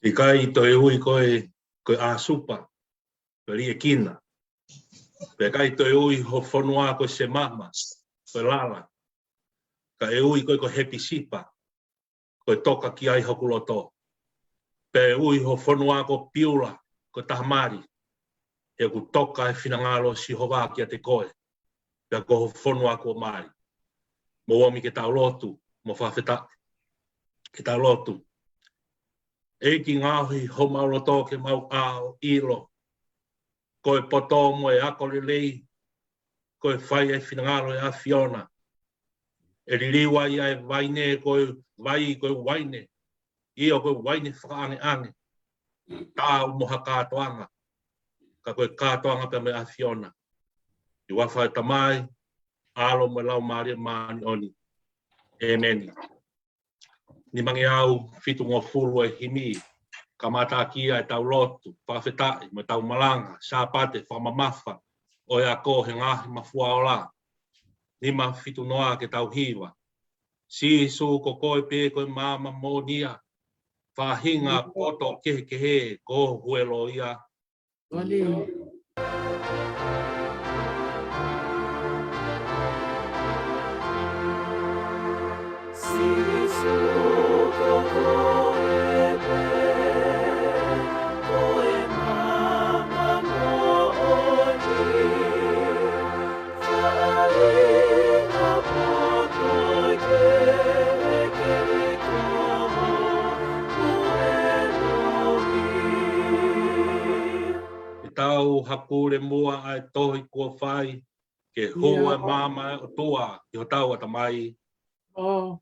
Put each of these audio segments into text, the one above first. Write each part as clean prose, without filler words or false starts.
I kai to e hui koe a supa, koe rie kina. Pe kai to e hui ho whanua koe se mama, koe lala. Ka e hui koe hepi sipa, koe toka ki ai hokuloto. Pe e hui ho whanua koe piula, koe tahamari. E ku toka e whinangalo si hova ki a te koe. Pe ko ho whanua koe mari. Mo wami ke tau lotu, mo whawheta ke tau lotu. E ki ngāhi ho mauloto ke mau ao ilo. Koe poto mo e ako lelei. Koe whai e whinangalo e a Fiona. E ririwa ia e waine koe vai koe waine. Ia koe waine whakaange ange. Tāu moha kātoanga. Ka koe kātoanga pe me a Fiona. I wawhai tamai. Alo mo lau maria maani oni. Amen. Ni mangi au fitu ngō fulu e himi, ka mata kia e tau lotu, whawhetai, me tau malanga, sāpate, whamamafa, o e a ko he ngahi mafua o la. Ni ma fitu noa ke tau hiwa. Si su ko koe pe koe mama mo nia, whahinga poto kehe ko huelo ia. Tau hakure mua ai tohi kua whai, ke hoa mama o tua, ki ho tau atamai. Oh.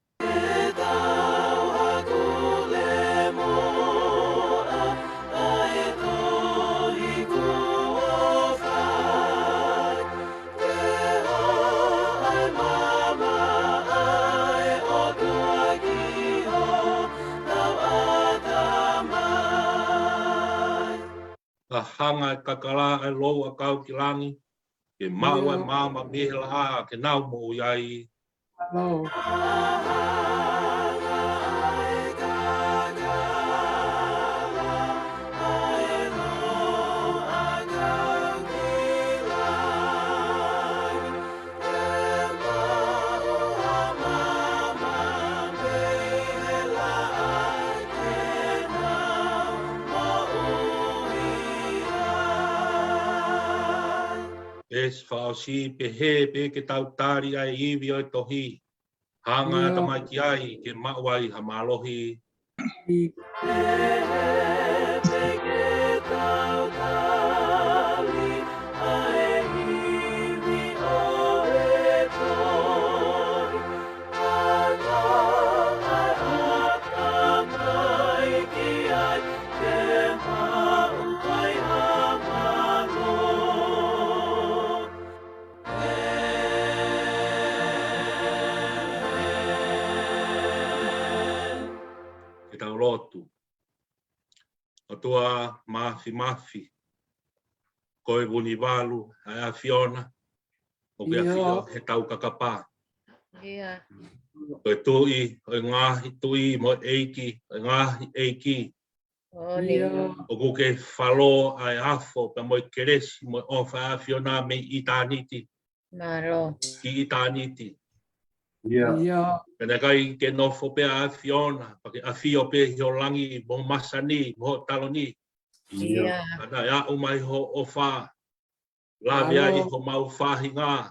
Ka hanga e kakala e loa kau ki langi, ke maua e mama mihela a, ke nau mo iai. Oh. Es whaosi pe he pe ke tau tari ai iwi o tohi. Hanga tamai ki ai ke mawai ha malohi. Lotu. O tua mafi. Koe wuni walu, ai a Fiona. O ke a Fio, he tau kakapa. Koe tui, o ngahi tui mo eiki, o ngahi eiki. O kuke whalo ai afo, pa mo keresi, mo ofa a Fiona me itaniti. Ki itaniti. Pena kai ke nofo pe a Fiona, pa ke a Fio pe hio langi mo masani, mo taloni. Ana ya umai ho ofa. La via i ho mau fahi ngā.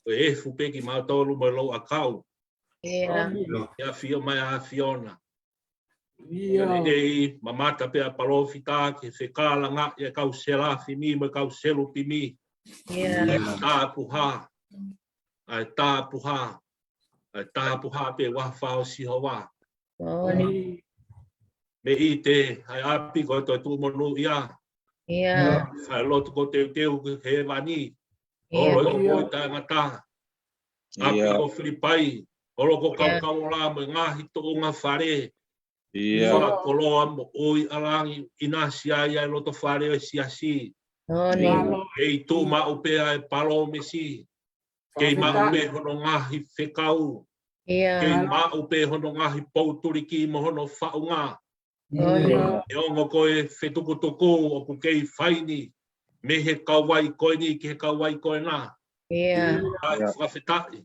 Ko e fupe ki mau tolu mo lo akau. Ya Fio mai a Fiona. Nei mamata pe a palofita ke se kala ngā e kau selafi mi mo kau selu pimi. Tapuha. Ai tapuha. Ai tapuha pe wa fao si hoa. Me I te ai api ko to tu monu ia. Fai lotu ko te he vani. Olo ko ta ngata. Api ko Filipai. Olo ko kau la mo ngahi to nga fare. Fa koloa mo oi alangi inasia ia loto fare siasi. Ei tu ma upe ai palo mesi. Kei ma upe hono ngahi whekau. Kei ma upe hono ngahi pouturiki mo hono whaunga. E ongo koe whetukutuku o ku kei whaini. Me he kawai koe ni ki he kawai koe nā. Ai whawhetai.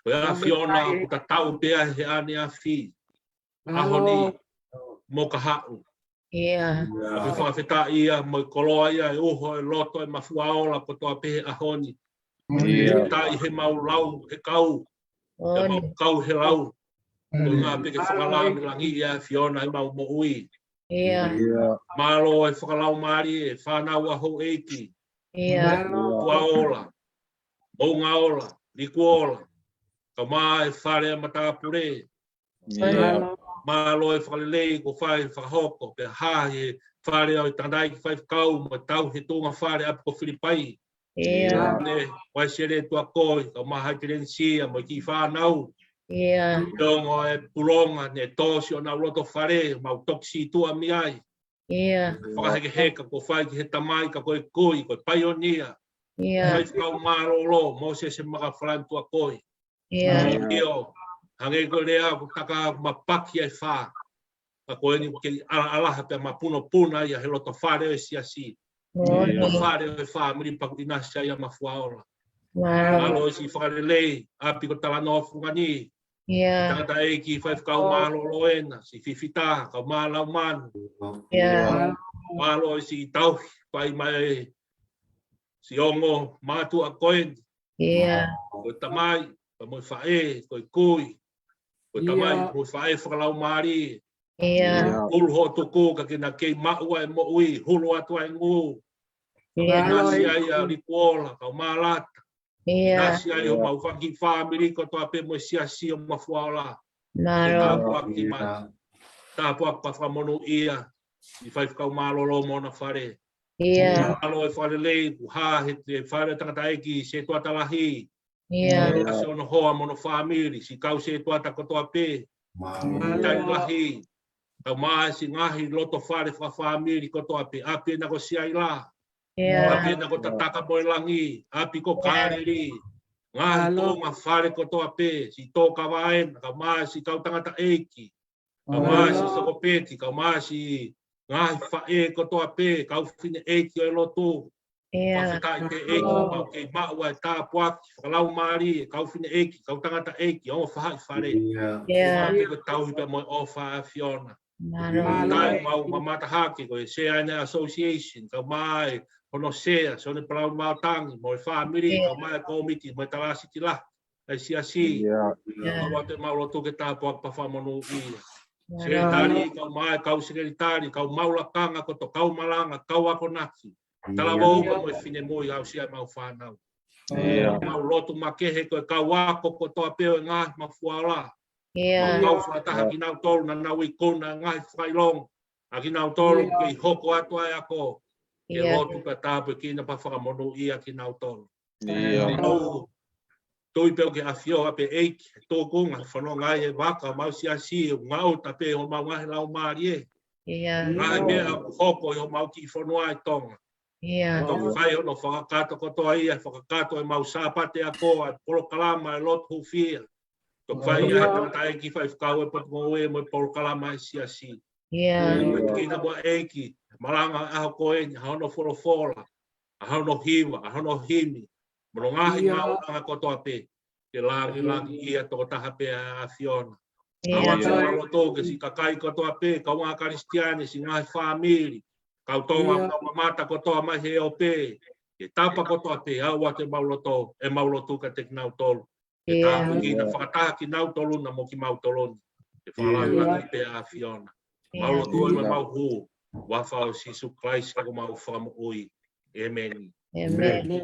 Koe a whiona o ku ta tau pea he ane a whi. Ahoni mo ka hau. Koe whawhetai ia mo koloa ia e uho e loto e mafuaola ko toa pehe ahoni. Tai he mau lau he kau. E mau kau he lau. Koe ngā peke whakalami langi ia whiona e mau mo ui. Malo e whakalau maari e whanau a hou eiti. Kuaola. Moungaola. Likuola. Ka maa e whare a matapure. Malo e whakalelei ko whai whakahoko. Pe haa e whare au i tandai ki whai whakau mo tau he tōnga whare api ko Filipai. Ne wai sere tua koi. Ka maa hai te rensia mo ki whanau. Dongo e puronga ne tosi o na roto whare. Mau toksi tua mi ai. Whakaheke heka ko whai ki he tamai ka koe kui. Koe paionia. Whai whakau marolo. Mose se maka whalantua koi. Io. Hange ko lea ko taka mapaki ai wha. Ka koe ni ke alaha pe mapuno puna ia he loto whare o siasi. Whare o wha miri pakutinasya ia mafuaola. Malo si whakarelei api ko tala nofu ngani. Tangata e ki whai whakau marolo ena. Si whiwhita kau malau manu. Malo si tauhi whai mai si ongo mātu a koe. Koe tamai, koe moi whae, koe kui. Koe tamai, koe whae whakalau maari. Ulu ho tuku ka kina kei maua e mo ui, hulu atua e ngu. Nasi ai a rikuola, kau malata. Nasi ai o mau whaki whamiri ko toa pe mo siasi o mafuaola. Tāpuaki mai. Tāpuaki pa whamonu ia. I whai whakau malolo mo na whare. Alo e whalelei, ha he te whare tangata eki se tua talahi. Ase ono hoa mono whamiri, si kau se tua takotoa pe. Tai lahi. Tau maa si ngahi loto whare whamiri kotoa pe. Api e nako siai la. Api e nako tataka moe langi. Api ko kāreri. Ngahi tō ngā whare kotoa pe. Si tō kawaena, kau maa si kau tangata eki. Kau maa si sokopeti, kau maa si ngahi whae kotoa pe. Kau whine eki o e loto. Whakatai te eki, mau kei maua e tāpuaki, whakalau maari, kau whine eki, kau tangata eki, o whahai whare. Mau te ko tauhi pe moe o wha a Fiona. Tai mau mamata hake ko e Seaina Association, kau mai, hono sea, so ne palau mautangi, moe whamiri, kau mai komiti, moe talasi ki la, e siasi. Mau te mau loto ke tāpuaki pa whamonu ia. Sekretari, kau mai, kau sekretari, kau maulakanga koto, kau malanga, kau ako naki. Tala wauka mo e whine moi au sia mau whanau. Mau lotu makehe koe kau wako ko toa peo e ngahi mafuala. Mau whataha ki nau tolu na nau i kona ngahi whailong. A ki nau tolu ki hoko atu ai ako. Ke lotu ka tāpu ki na pa whakamono ia ki nau tolu. Tui peo ke a whio ape eiki, tō kunga, whanau ngai e waka, mau siasi, ngau ta pe ho mau ngahi lau maari e. Ngai mea hoko i ho mau ki whanua e tonga. Tō whai ono whakakato kotoa ia, whakakato e mau sāpate a koa, polo kalama e lotu hufia. Tō whai ia tangata eki whai whakau e patu e mo polo kalama e siasi. Kina mua eki, maranga e aho koeni, haono whorofola, haono hiwa, haono himi. Mono ngahi ngau anga kotoa pe, ke langi ia tō taha pe a Fiona. Awa te walo tōke si kakai kotoa pe, kau ngā karistiani si ngahi whamiri. Kau tonga mamata kotoa mai he o pe, ke tapa kotoa pe, awa te mauloto, e maulotu ka te kinau tolu. Ke tāpu ki na whakataha ki nau tolu na mo ki mau toloni. Ke whalangi pe a Fiona. Maulotu e mau hu, wawhau Sisu Christ kako mau whamu ui. Amen. Amen.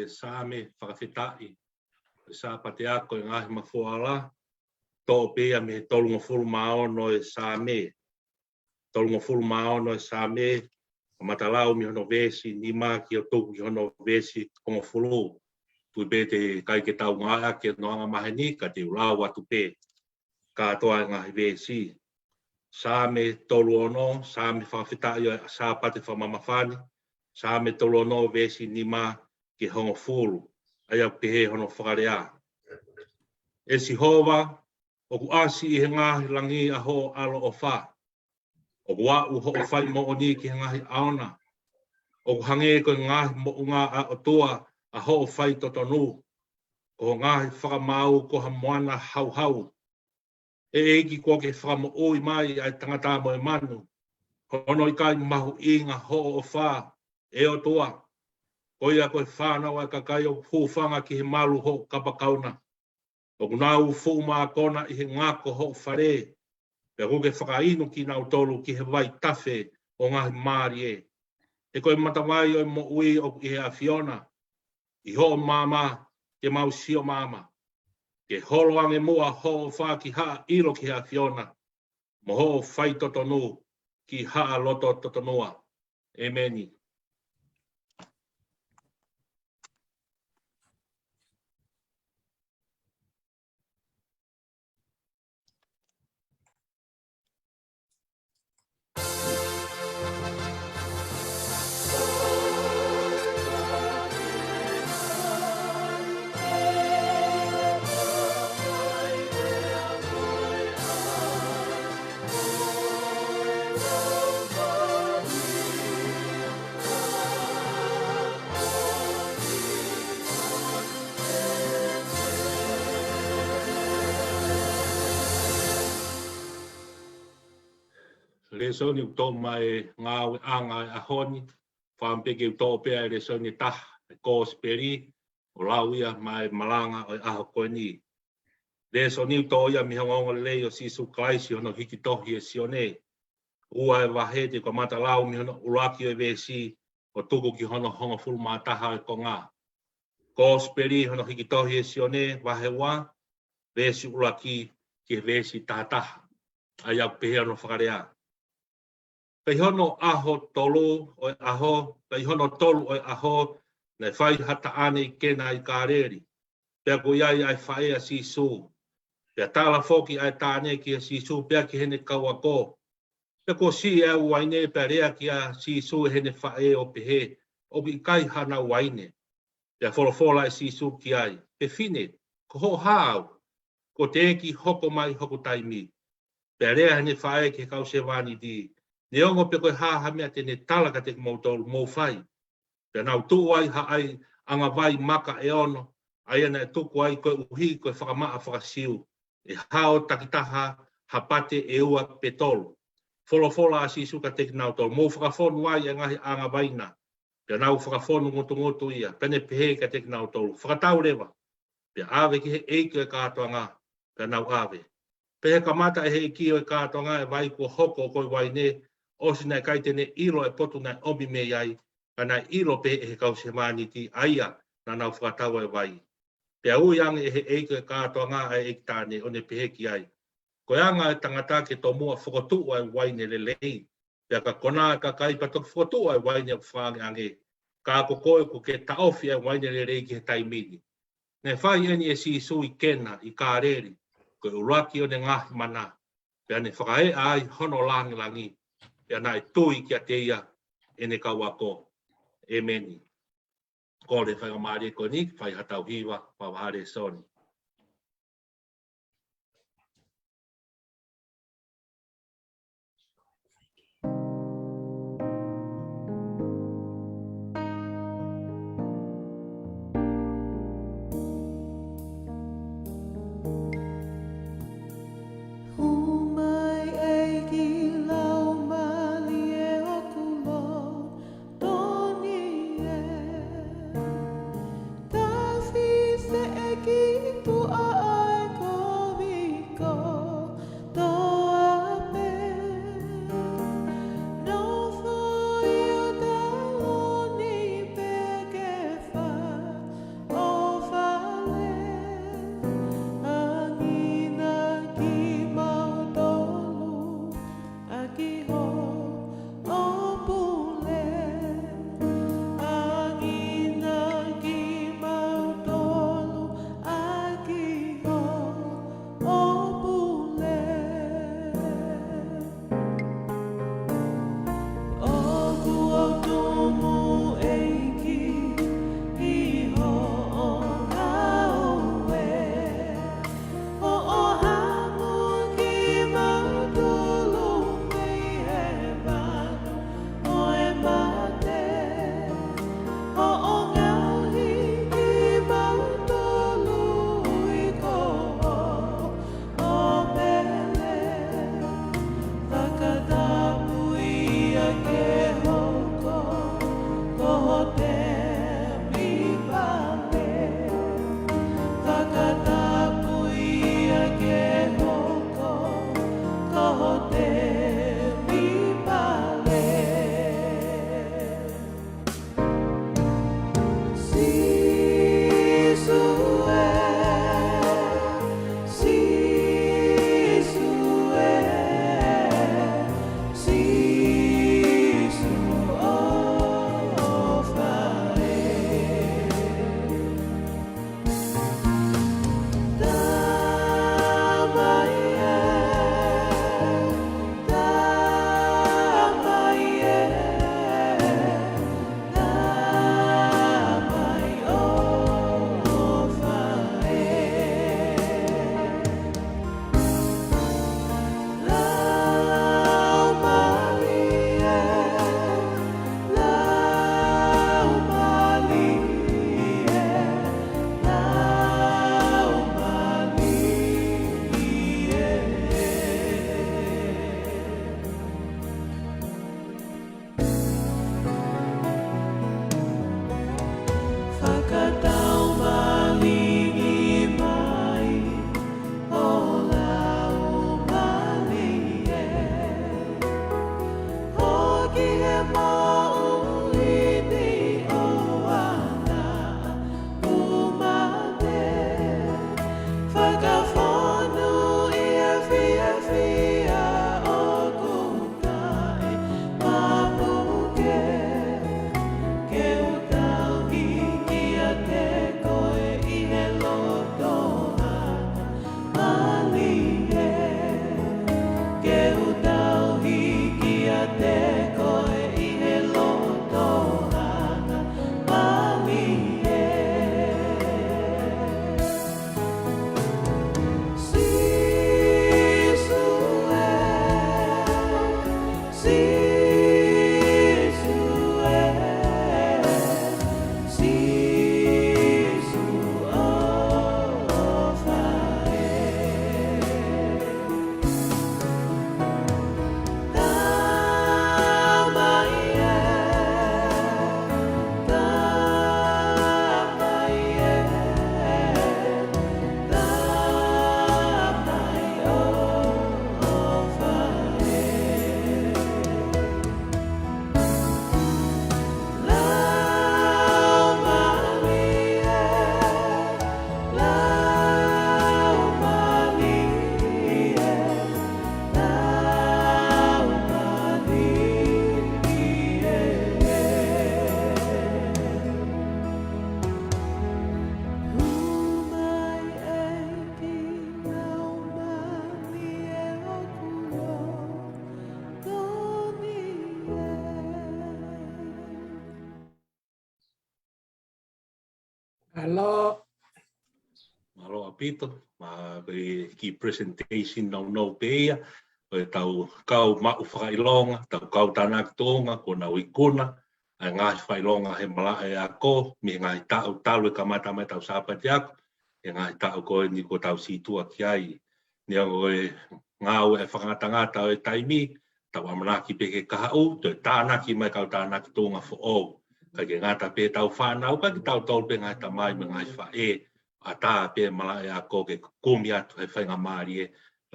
Same whakawhitai, sa pate ako i ngahi mafuala, tō pia me tolunga fulu maono e same, tolunga fulu maono e same, matalau mi hono vesi, ni mā ki o tōku ki hono vesi kongo fulu, tui pe te kai ke tau ngāia ke noanga maheni, ka te urau atu pe, ka toa ngahi vesi, same tolu ono, same whakawhitai o sa pate whamamawhani, same tolu ono vesi ni mā ki hongo fulu, ai au pehe hono whakarea. E si hova, o ku asi i he ngahi langi a ho alo o wha. O ku au ho o whai mo o ni ki he ngahi aona. O ku hange ko ngahi mo o ngā a o tua a ho o whai totonu. O ngahi whakamau ko ha moana hau hau. E eki ko ke whakamo oi mai ai tangata mo e manu. Hono i kai mahu i ngā ho o wha e o tua. Koia koe whānau ai kakai o hūwhanga ki he malu ho kapakauna. O kunau fu mā kona i he ngako ho whare. Pea kuke whakainu ki nau tolu ki he vai tafe o ngahi māri e. E koe matawai o mo ui o i he a Fiona. I ho māma ke mau sio māma. Ke holo ange mua ho wha ki haa ilo ki he a Fiona. Mo ho whai totonu ki haa loto totonua. Ameni. Le soni uto mai ngau anga a honi whampeke uto pea le soni tah ko speri o lauia mai malanga o aho koeni. Le soni uto ia mi hongonga le o sisu kaisi ono hiki tohi e sione. Ua e wahete ko mata lau mi hono uraki e vesi o tuku ki hono honga fulu mātaha e ko ngā. Ko speri hono hiki tohi e sione wahewa vesi uraki ki vesi tahataha. Ai au pehe ono whakarea. Pei hono aho tolu o aho, pei hono tolu o aho, nei whai hata ane i kena i kāreri. Pea ko iai ai whae a sisu. Pea tāla whoki ai tāne ki a sisu, pea ki hene kaua ko. Pea ko si e waine, pea rea ki a sisu hene whae o pehe, o ki kai hana waine. Pea wholofola e sisu ki ai. Pe fine, ko ho hao, ko te eki hoko mai hoko taimi. Pea rea hene whae ki kau se wani di. Ne ongo pe koe haha mea tene talaka te mautolu mou whai. Pea nau tuu ai ha ai anga vai maka e ono, ai ana e tuku ai koe uhi koe whakamaa whakasiu. E hao takitaha hapate e ua petolu. fola si suka teknau tol mo whakafonu ai ngahi anga vaina. Pia nau whakafonu ngotu ia, pene pehe ka teknau tol, whakatau rewa. Pia ave ki he eiko e kātoa ngā, pia nau ave. Pehe kamata e he ki o e kātoa ngā e vai kua hoko o koi waine, osi nei kai tene ilo e potu nei omi me iai, ka nei ilo pehe e he kau se maniti aia na nau whakatau e vai. Pia ui ange e he eiko e kātoa ngā e ektane o ne pehe ki ai. Ko anga e tangata ke tō mua whakatu ai waine le lei. Pia ka kona ka kai patok whakatu ai waine whange ange. Ka ko koe ko ke taofi ai waine le lei ki he taimini. Ne whai eni e si sui kena i kā reri. Ko e uraki o ne ngahi mana. Pia ne whakae ai hono langi langi. Pia na e tui ki a te ia e ne kawako. E meni. Ko le whai o maare ko ni, whai hatau hiwa, pawahare soni. Aqui Hello. Malo apito, ki presentation no peia, tau kau mau whakailonga, tau kau tānak tōnga, ko na wikuna, ngā whailonga he malae a ko, me ngā tau talu e kamata mai tau sāpati ako, e ngā tau koe ni ko tau situa ki ai. Nia koe ngā ue e whakatangata o e taimi, tau amanaki peke kahau, te tānaki mai kau tānaki tōnga fo o. Kai ke ngāta pē tau whānau, kai ke tau tau pē ngai tamai me ngai wha e, a tā pē malae a ko ke kumi atu he whainga maari e,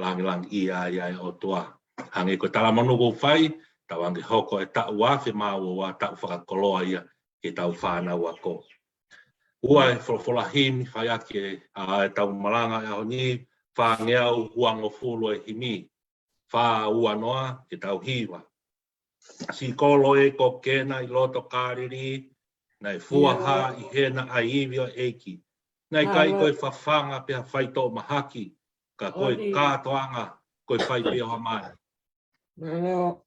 langi ia o toa. Hange ko tala manu ko whai, tau ange hoko e tau wafe māua wa tau whakakoloa ia ke tau whānau a ko. Ua e wholofola himi, whai ake a tau malanga e honi, whāngeau huango fulu e himi, whā ua noa ke tau hiwa. Si kolo e ko kena I loto kāriri, nei fuaha I hena a iwi o eiki. Nei kai koe whawhanga pia whaito mahaki, ka koe kātoanga, koe whai pia hoa mai. Hello.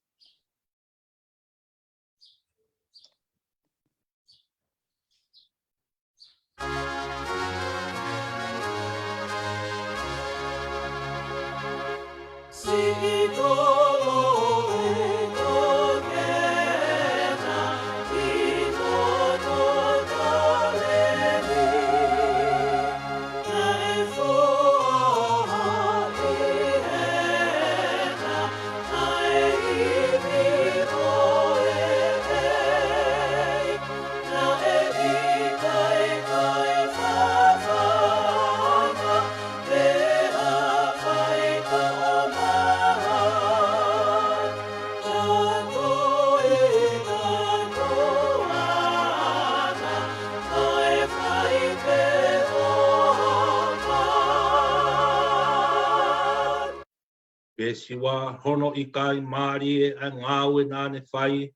Siwa hono I kai maari e a ngāu e nāne whai,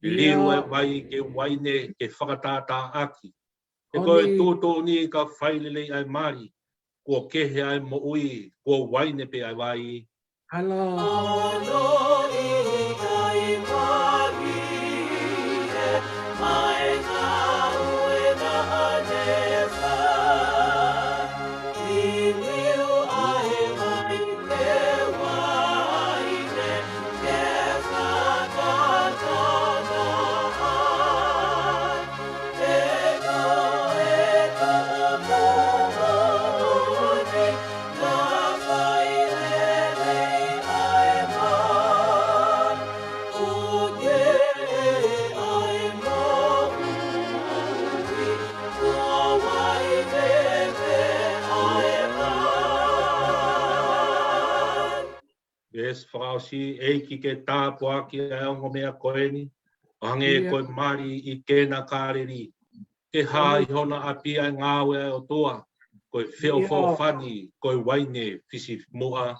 liu e wai ke waine ke whakatātā aki. E koe tūtō ni ka whailele ai maari, kua kehe ai mo ui, kua waine pe ai wai. Hello. Es whakausi eiki ke tāpua ki a ongo mea koeni, hange koe mari I kena kāreri. Ke hā I hona apia ngāwe o toa, koe whio whani, koe waine whisi mua.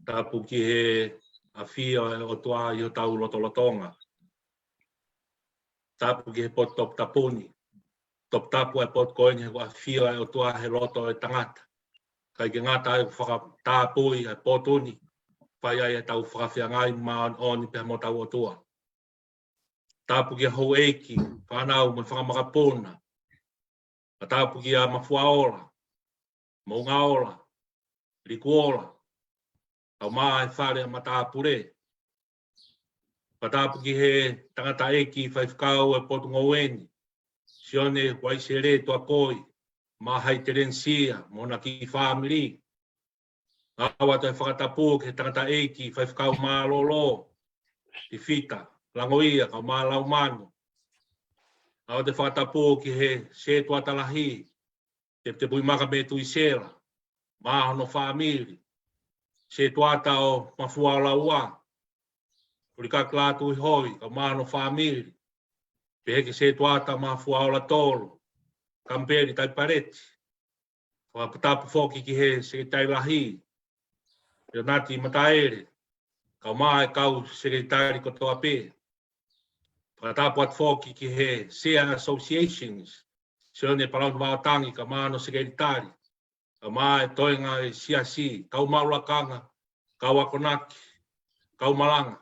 Tapu ki he awhia o toa I o tau lotolotonga. Tapu ki he pot top tapuni. Top tapu e pot koini he awhia o toa he loto e tangata. Kai ke ngata e whakatapui e potuni. Whai ai e tau whakawhiangai maan oni pe mo tau o toa. Tapu ki he hou eiki, whanau me whakamakapuna. Tapu ki a mafuaola, maungaola, rikuola. Tau maa e whare a matapure. Patapu ki he tangata eki whaifkau e potu ngoweni. Sione waisere toa koi. Mahai terensia, mona ki whamiri. Awa te whakatapu ke tangata eiki, whai whakau mā lolo, i whita, langoia, kau mā lau manu. Awa te whakatapu ki he se tuatalahi, te pui maka me tui sela, mā hono whaamiri, se tuata o mafua o laua, uri kaklātu i hoi, kau mā hono whaamiri, pe heke se tuata mafua o la tolu, kamperi tai pareti, whakatapu whoki ki he se tai lahi, Yo nati mataere, kau mai kau sekretari ko toa pe. Whakatapu at whoki ki he SEA Associations, se one palau wātangi ka mano sekretari. Kau mai toinga e siasi, kau maulakanga, kau akonaki, kau malanga.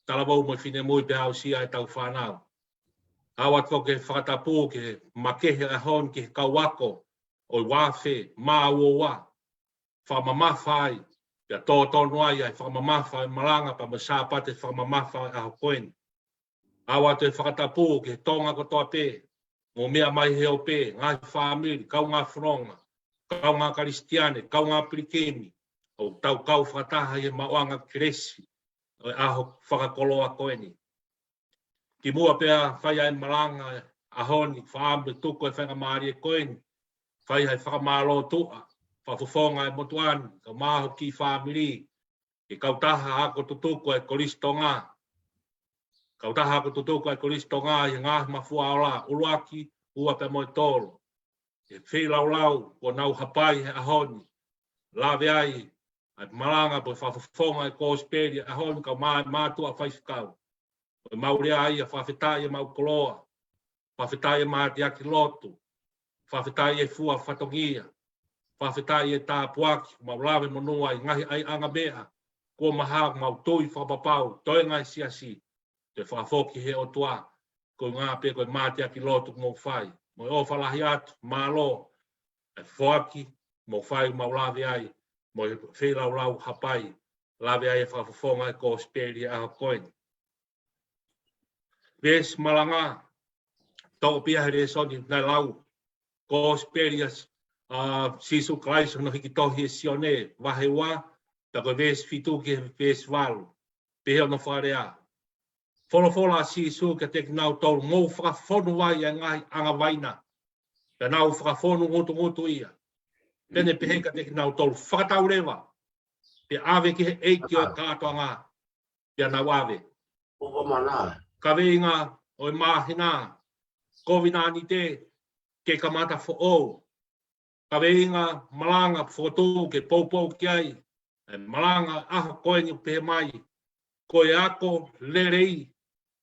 Talabau mo fine mui pe hau sia e tau whanau. Hau at whoki whakatapu ki he makehe a hon ki he kau wako, oi wāwhe, mā uowa, whamamawhai, Ia tō tonu ai ai whakamamafa e malanga pa ma sāpate whakamamafa e aho koeni. Awa te whakatapu ke tonga ko toa pē. Mō mea mai heo pē, ngai whaamiri, kau ngā whanonga, kau ngā karistiane, kau ngā pirikemi. O tau kau whakataha i e mauanga kiresi, o aho whakakoloa koeni. Ki mua pēa whaia e malanga ahoni, whaamri tuko e whangamari e koeni. Whaia e whakamalo tua. Whafofonga e motuani, ka maho ki whamiri, e kautaha ako tutuko e koristo ngā. Kautaha ako tutuko e koristo ngā, i ngā mafua ola, uruaki, ua pe moe tōru. E whilau, o nau hapai he ahoni, lawe ai, ai malanga po whafofonga e kōsperi ahoni, ka mātua whaifukau. O maurea ai, a whawhetai e mau koloa, whawhetai e māti aki lotu, whawhetai e fua whatongia, whawhetai e tā puaki, mau lawe monua i ngahi ai anga mea, kua maha mau tui whapapau, toi ngai siasi, te whafoki he o tua, ko ngā pe koe māti aki lotu mō whai, mo o whalahi atu, mālo, e whoaki, mō whai mau lawe ai, mo e whilau lau hapai, lawe ai e whafofonga e kōsperi e aha koeni. Ves malanga, tō pia here soni, nai lau, kōsperias, Sisu Christ no hiki tohi e sione, wahe wā, tako ves fitu ki ves walu, pehe no wharea. Whola Sisu ke teki nau tolu, mō whakafonu wai e ngai anga waina, pe nau whakafonu ngutu ia. Pene pehe ka teki nau tolu, whakatau rewa, pe ave ki he eiki o kātoa ngā, pe nau ave. Ka veinga o e mahina, kovinani te, ke kamata fo o, Ka veinga malanga whakatū ke poupou ki ai, malanga aha koeni pehe mai, koe ako lerei,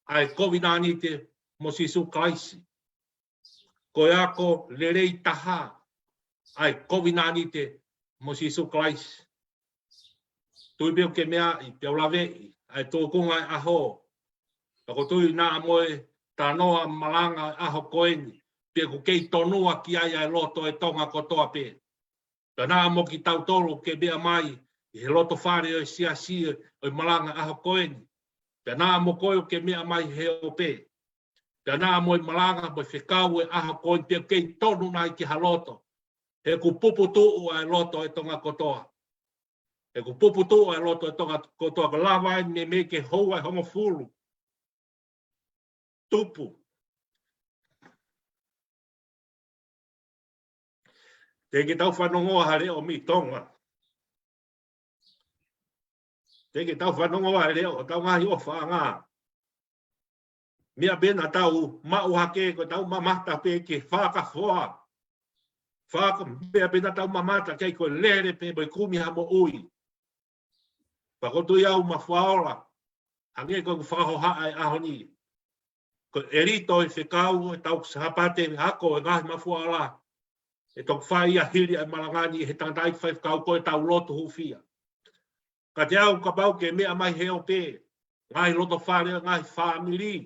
ai kovinani te mo Sisu Klaisi. Koe ako lerei taha, ai kovinani te mo Sisu Klaisi. Tui peo ke mea i peo lawei, ai tōkunga e aho. Ako tui nā moe tā noa malanga aho koeni, pe ko kei tonua ki ai loto e tonga ko toa pe. Ka nā mo ki tau tolu ke bea mai, i he loto whare o e siasi o malanga aho koeni. Ka nā mo koe ke mea mai he o pe. Ka nā mo i malanga mo i whekau e aho koeni pe kei tonu nai ki ha loto. He ku pupu tuu e loto e tonga ko toa. He ku pupu tuu e loto e tonga ko toa. Ka lawa e me ke hou e hongo fulu. Tupu. Te ke tau whanongoa hare o mi tonga. Te ke tau whanongoa hare o tau ngahi o whaanga. Mia bena tau mau hake ko tau mamata pe ke whakawhoa. Mia bena tau mamata kei ko lere pe boi kumi hamo ui. Whakotu iau ma whaola. Hange ko whakahoha ai ahoni. Ko erito e whekau e tau sahapate hako e ngahi ma whaola. E tōk whai a hiri ai malangani he tangai whai kau koe tau loto hufia. Ka te au ka pau ke mea mai heo pē. Ngai loto whare ngai whamiri.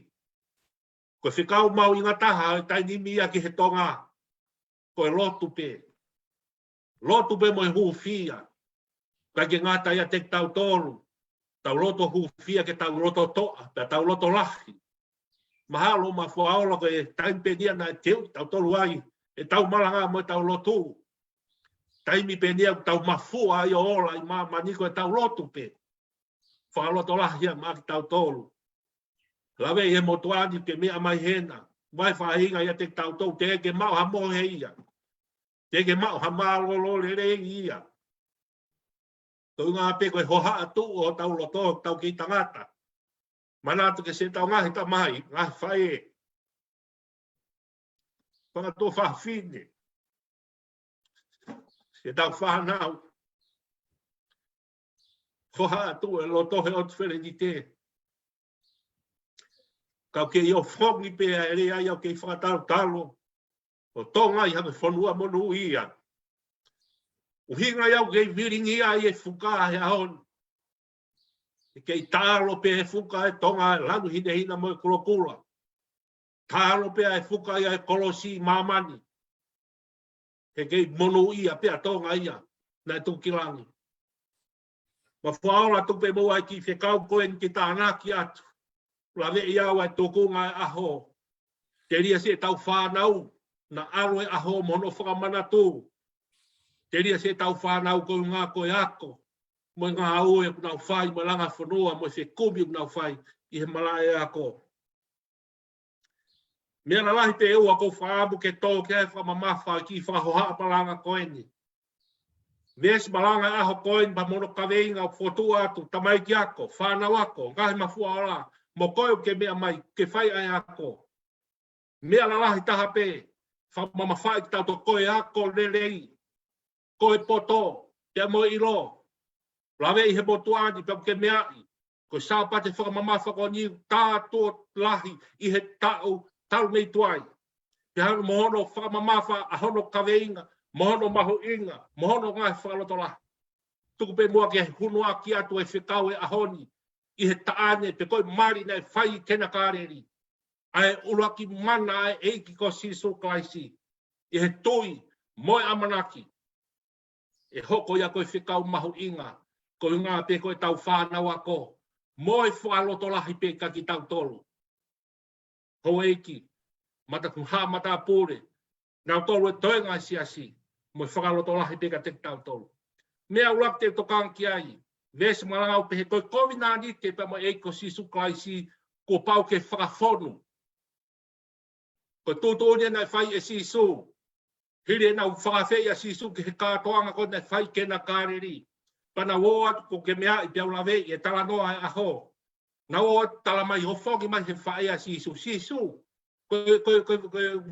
Ko whikau mau i ngataha e taini mia ki he tonga. Koe lotu pē. Lotu pē mo e hufia. Ka ke ngata ia te tau tolu. Tau loto hufia ke tau loto toa. Pea tau loto lahi. Mahalo ma whaola ko e taimpe nia na e teu tau tolu ai. E tau malanga mo e tau lotu. taimi pe nia tau mafua ai ola i mani ko tau lotu pe fa loto la ia ma tau tolu la ve e motuani pe me mai hena vai fa inga ia te tau tau te ke mau ha mo he ia te ke mau ha malo lo le ia to nga pe ko ho ha tu o tau loto tau ki tangata mana tu ke se tau nga hita mai nga fai pa to fa fine se tau fa nau ho ha tu e loto he ot fere di te ka ke yo fogi pe ele ai o ke fa talo o tonga i ha fonua monu ia o hinga ia ke viringi ai e fuka he on ke talo pe fuka e tonga lanu hina mo kulokula talo pe e fuka ia kolosi mamani ke monu ia pe tonga ia na tu kilangi ma faula tu pe mo ai ki fe kau ko en ki tana ki atu la ve ia wa toku nga aho teria se tau fa nau na aro e aho mono fa mana tu teria se tau fa nau ko nga ko yako mo nga au e na fai malanga fonua mo se kubi na fai I he malai ako me na lahi te eu ako fa abu ke to ke fa mama fa ki fa ho ha malanga ko ni ves malanga aho ko en ba mono ka veinga fotu atu tamai ki ako fa na wako ga ma fu ala mo ko ke me mai ke fai ai ako me la lahi ta hape fa mama fa ki ta to ko ako lelei ko e poto te mo ilo la ve he botu ani pe ke me ai ko sa pa te fa mama fa ko ni ta to lahi I he tau nei tuai te hano mohono fa mama fa ahono ka veinga mohono maho inga mohono ngai fa lo tola tuku pe mua ke hunu aki atu e whekau e ahoni I he taane pe koi mari nei whai kena kāreri ai uraki mana e eiki ko siso klaisi I he tui moe amanaki e hoko ia koe whekau maho inga ko ngā pe koe tau whānau ako moe whaaloto lahi pe kaki tau tolu ho eiki mata kuha mata pore na tolu e toenga siasi mo whakaloto lahi pe ka te tau tolu mea urak te tokang ki ai ves malanga pe koe COVID-19 te pa mo eiko sisu klaisi ko pau ke whakafonu ko tūtōnia nei whai e sisu hire na whakawhea sisu ke he kātoanga ko nei whai kena kāreri pana woa ko ke mea I piau lawe e tala noa e aho na o tala mai ho fogi mai he whae a sisu ko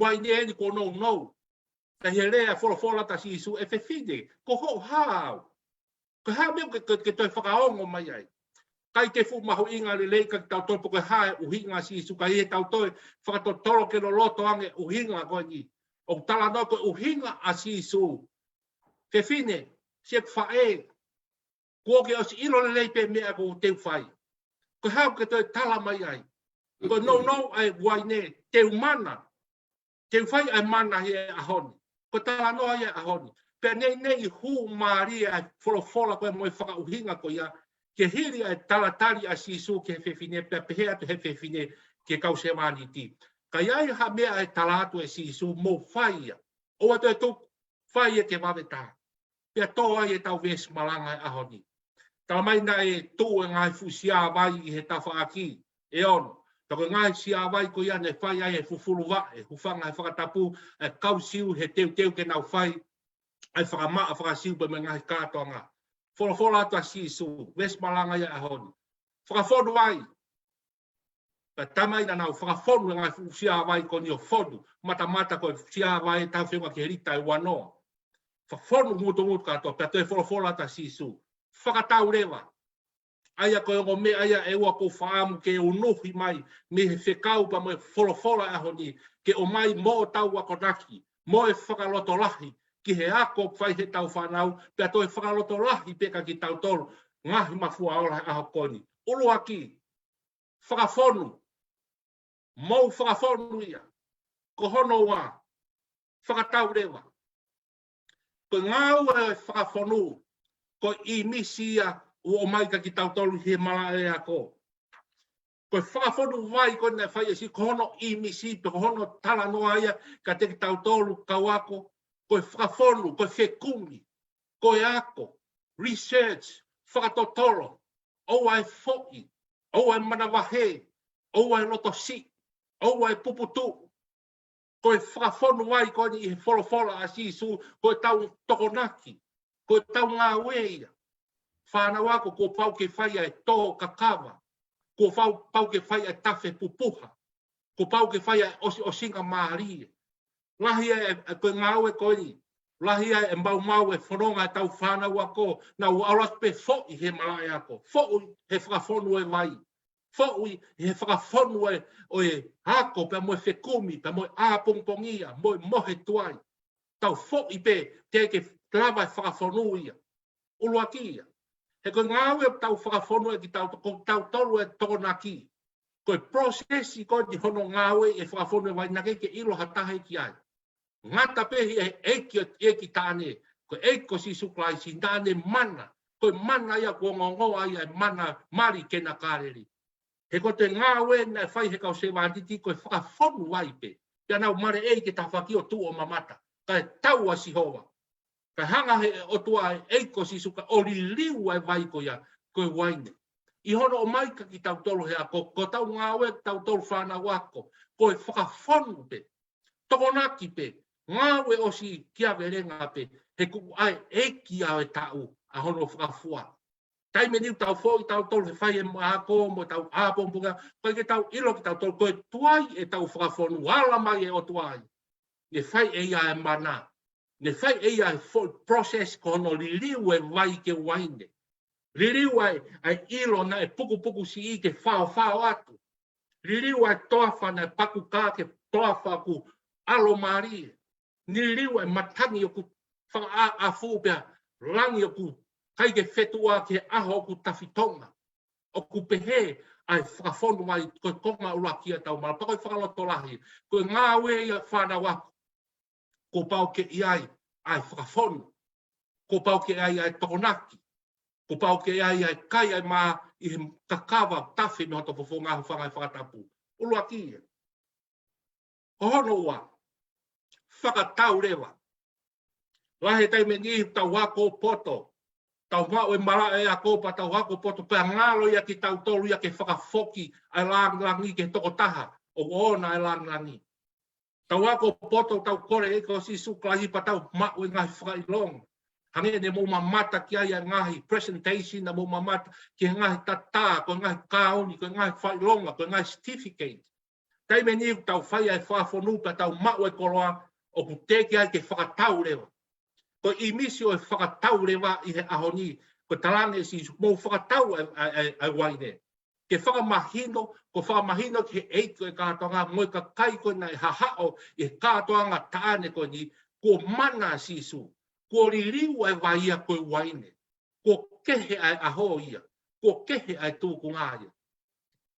wai ni ko no ta he rea fola ta sisu e fefide ko ho hao ko ha me ke toi whakaongo mai ai kai ke fu maho inga le leika tau topo ko hae uhinga sisu ka he tau toi whakatotoro ke no loto ange uhinga ko ni o tala no ko uhinga a sisu fefine se whae ko ke os ilo le leipe mea ko te whai ko hau ke toi tala mai ai ko no ai wai ne te umana te whai ai mana he ahoni ko tala no ai ahoni pe nei hu maria fola ko mo whaka uhinga ko ia ke hiri ai tala tali a sisu ke fefine pe pe atu he fefine ke kau se mani ti ka ia ha mea ai tala atu e sisu mo whai o atu e tu whai ke waweta pe to ai tau ves malanga ahoni ta mai na e tu ngai fusia vai I he tafa aki e ono ta ko ngai sia vai ko ia ne fai ai e fufulu va e hufanga e whakatapu e kausiu he teu ke nau fai ai whakama a whakasiu pe me ngai kātonga fola atu a sisu ves malanga ia ahoni whakafonu vai ta tamai na nau whakafonu ngai fusia vai ko ni o fodu mata ko sia vai tau whenga ke rita I wanoa whakafonu mutu katoa pe te fola atu a sisu whakatau rewa. Aia koe o me aia e ua ko whaamu ke o nuhi mai me he whekau pa mo e wholofola ahoni ke o mai mo o tau wakonaki, mo e whakaloto lahi ki he ako whai he tau whanau pia toi whakaloto lahi peka ki tau tolu ngahi mafua ola aho koni. Ulu aki, whakafonu, mo whakafonu ia, ko hono wā, whakatau rewa. Ko ngau e whakafonu ko I misia o mai ka ki tau tolu he mala e ako. Ko whakafonu vai ko nei whai esi ko hono I misi pe ko hono tala noa ia ka te ki tau tolu kau ako. Ko whakafonu, ko whekumi. koe ako, research, whakatotoro, o ai fo'i, o ai manawahe, o ai lotosi, o ai puputu, koe whakawhonu ai koe ni i he wholowhola a sisu, koe tau tokonaki, koe tau ngā weia, whānau ako ko pau ke whai ai tō kakawa, ko pau ke whai ai tawhe pupuha, ko pau ke whai ai o singa mārie. Lahi ai koe ngāu e koe ni, lahi ai e mau e whanonga e tau whānau ako, na u aras pe fo'i he malai ako, fo'i he whakawhonu e vai, fo'i he whakawhonu e o e hako pe moe whekumi, pe moe āpongpongia, moe mohe tuai, tau fo'i pe te ke lava e whakawhonu ia, ulua ki ia. He koe ngāu e tau whakawhonu e ki tau tolu e tokonaki, koe prosesi koe ni hono ngāu e whakawhonu e vai nake ke ilo hatahe ki ai. Ngata pehi e eki tāne, koe eko si suklai si tāne mana, koe mana ia kua ngongoa ia mana mari kena kāreri. He ko te ngā we na whai he kau se wātiti koe whakawhonu wai pe, pia nau mare ke ta whaki o tu o mamata, kai tau a si hoa. Kai hanga he o tua eko si suka o li liu ai vai ko ia, koe waine. I hono o maika ki tau tolu hea, ko tau ngā we tau tolu whāna wako, koe whakawhonu pe, tokonaki pe, ngā we o si kia verenga pe, he kuku ai eki au e tau a hono whakawhua. Tai me niu tau fōi tau tolu he whai e māko mo tau āpompunga, koe ke tau ilo ki tau tolu, koe tuai e tau whakawhonu, wala mai e o tuai. Ne whai e ia e mana, ne whai e ia e process kono li liu e vai ke waine. Li liu ai ilo na e puku si i ke whao atu. Li liu ai toafa na e paku kā ke toafa ku alo marie. Ni liu ai matangi o ku a fūpea, langi o ku kai ke whetua ke aho o ku tawhitonga. O ku pehe ai whakawhonu mai koe konga ula kia tau mara. Pakoi whakaloto lahi. Koe ngā we ia whāna wako. Ko pau ke iai ai whakawhonu. Ko pau ke ai tokonaki. Ko pau ke ai kai ai mā i he kakawa tawhi me hoto fofo ngā whangai whakatapu. Ulua kia. Hohono ua. Whakatau rewa. Lahe tai me ni tau wako poto. Tau mau e mara e a kopa tau wako poto. Pea ngalo ia ki tau tolu ia ke whakafoki ai langi ke toko taha. O ona ai langi. Tau wako poto tau kore e ko si suklahi pa tau mau e ngai whakailong. Hange ne mo mamata ki ai ngahi presentation na mo mamata ki ngahi tata, ko ngahi kaoni, ko ngahi whailonga, ko ngahi certificate. Tai me ni tau whai ai whawhonu pa tau mau e koroa o ku teke ai ke whakatau rewa. Ko i misi o e whakatau rewa i he ahoni, ko talane si mou whakatau ai waine. Ke whakamahino, ko whakamahino ki he eito e kātoanga, moi ka kai ko na e hahao i he kātoanga taane ko ni, ko mana sisu, ko ririu ai waia koe waine, ko kehe ai aho ia, ko kehe ai tūku ngāia.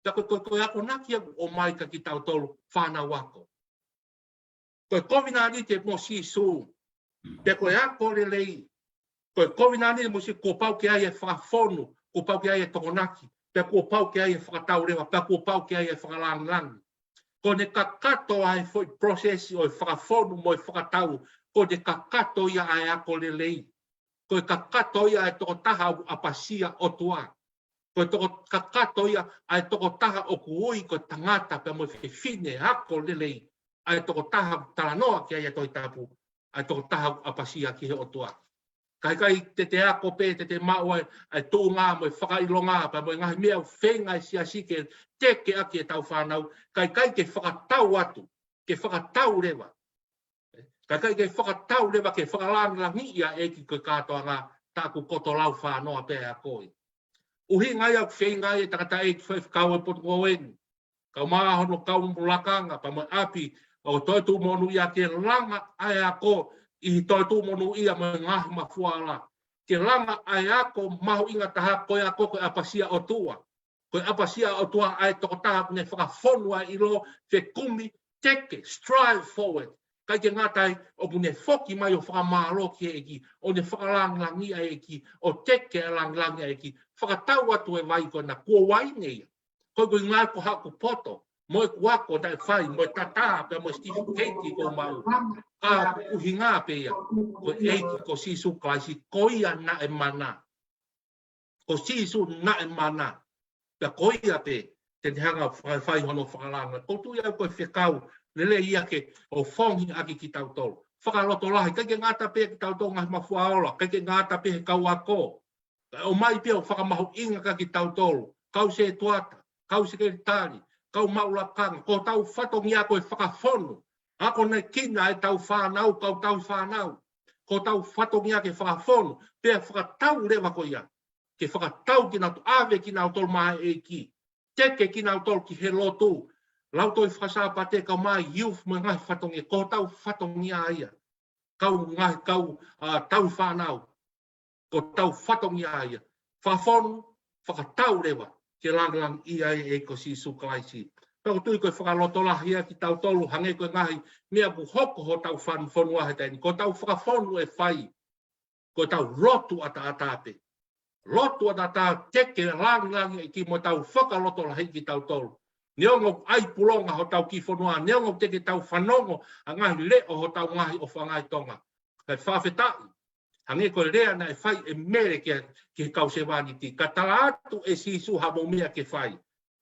Ta koe ako nakia o maika ki tau tolu whāna wako. Koe kovinani te mo sisu, te koe ako le lei, koe kovinani mo si ko pau ke ai e whakawhonu, ko pau ke ai e tokonaki, pe ko pau ke ai e whakatau rewa, pe ko pau ke ai e whakalangangi. Ko ne kakato ai foi prosesi o e whakawhonu mo e whakatau, ko ne kakato ia ai ako le lei. Ko e kakato ia ai toko taha apasia o tua. Ko e toko kakato ia ai toko taha o kuui ko tangata pe mo e whine ako le lei. Ai toko taha talanoa ki ai e toi tapu, ai toko taha apasia ki he o tua. Kai te ako pe te mau ai tō ngā mo e whakailonga pa mo e ngahi mea whenga e sia sike teke aki e tau whanau, kai ke whakatau atu, ke whakatau rewa. Kai ke whakatau rewa ke whakalangi ia e ki koe katoa ngā tāku koto lau whanoa pe a koe. Uhi ngai au whenga e takata e kau e potu koeni. Kau māhono kau mpulakanga pa mo api o toi tū monu ia ke langa ai a koe i toi tū monu ia mo ngahi mafuala. Ke langa ai a koe mahu inga taha koe a koe apasia o tua. Koe apasia o tua ai toko taha ne whakawhonua i lo te kumi teke, strive forward. Kai ke ngatai o pune foki mai o whakamālo ki eki, o ne whakalangi a eki, o teke a langi a eki, whakatau atu e vai koe na kua waine ia. Koe ngā ko haku poto, mo wako dai fai mo tata pe mo Steve Keiti ko mau a uhinga pe ia ko eiki ko sisu klaisi ko ia na e mana ko sisu na e mana pe ko ia pe te hanga fai hono whakalanga o tu ia ko whekau lele ia ke o fongi aki ki tautolo whakaloto lahi kai ke ngata pe ki tautolo ngai mafuaola kai ke ngata pe kau ako o mai pe o whakamahu inga ka ki tautolo kau se tuata kau se ke tari kau maula kanga, ko tau whatongi a koe whakawhonu. Ako ne kina e tau whanau, kau tau whanau. Ko tau whatongi a ke whakawhonu, pia whakatau rewa ko ia. Ke whakatau ki nau tu ave ki nau tol mahe e ki. Teke ki nau tol ki he lotu. Lau toi whakasapa te kau mai youth me ngai whatongi, ko tau whatongi a ia. Kau ngai, kau tau whanau. Ko tau whatongi a ia. Whawhonu, whakatau rewa. Ke lang ia e ko si suklaisi. Pau tui koe whakaloto lahia ki tau tolu hange koe ngahi mea ku hoko ho tau whanwhonua he taini. Ko tau whakawhonu e whai. Ko tau rotu ata atape. Rotu ata ata teke lang e ki mo tau whakaloto lahi ki tau tolu. Neongo ai pulonga ho tau ki whonua. Neongo teke tau whanongo a ngahi leo ho tau ngahi o whangai tonga. Kai whawhetai. Hange koe rea na e whai e mere ke kau se wani ti. Ka tala atu e sisu ha mo mea ke whai.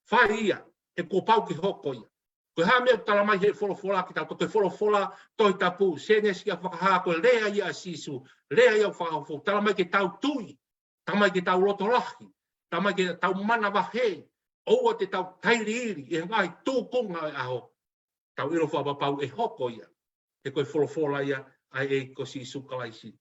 Whai ia, e ko pau ki hoko ia. Koe ha mea tala mai he wholofola ki tau. Koe wholofola toi tapu. Senes ki a whakaha koe rea ia sisu. Rea ia whakafo. Tala mai ke tau tui. Tala mai ke tau rotolahi. Tala mai ke tau mana wahe. Oua te tau tairiiri. E ngai tūkunga e aho. Tau iro whapapau e hoko ia. E koe wholofola ia ai e ko sisu kalaisi.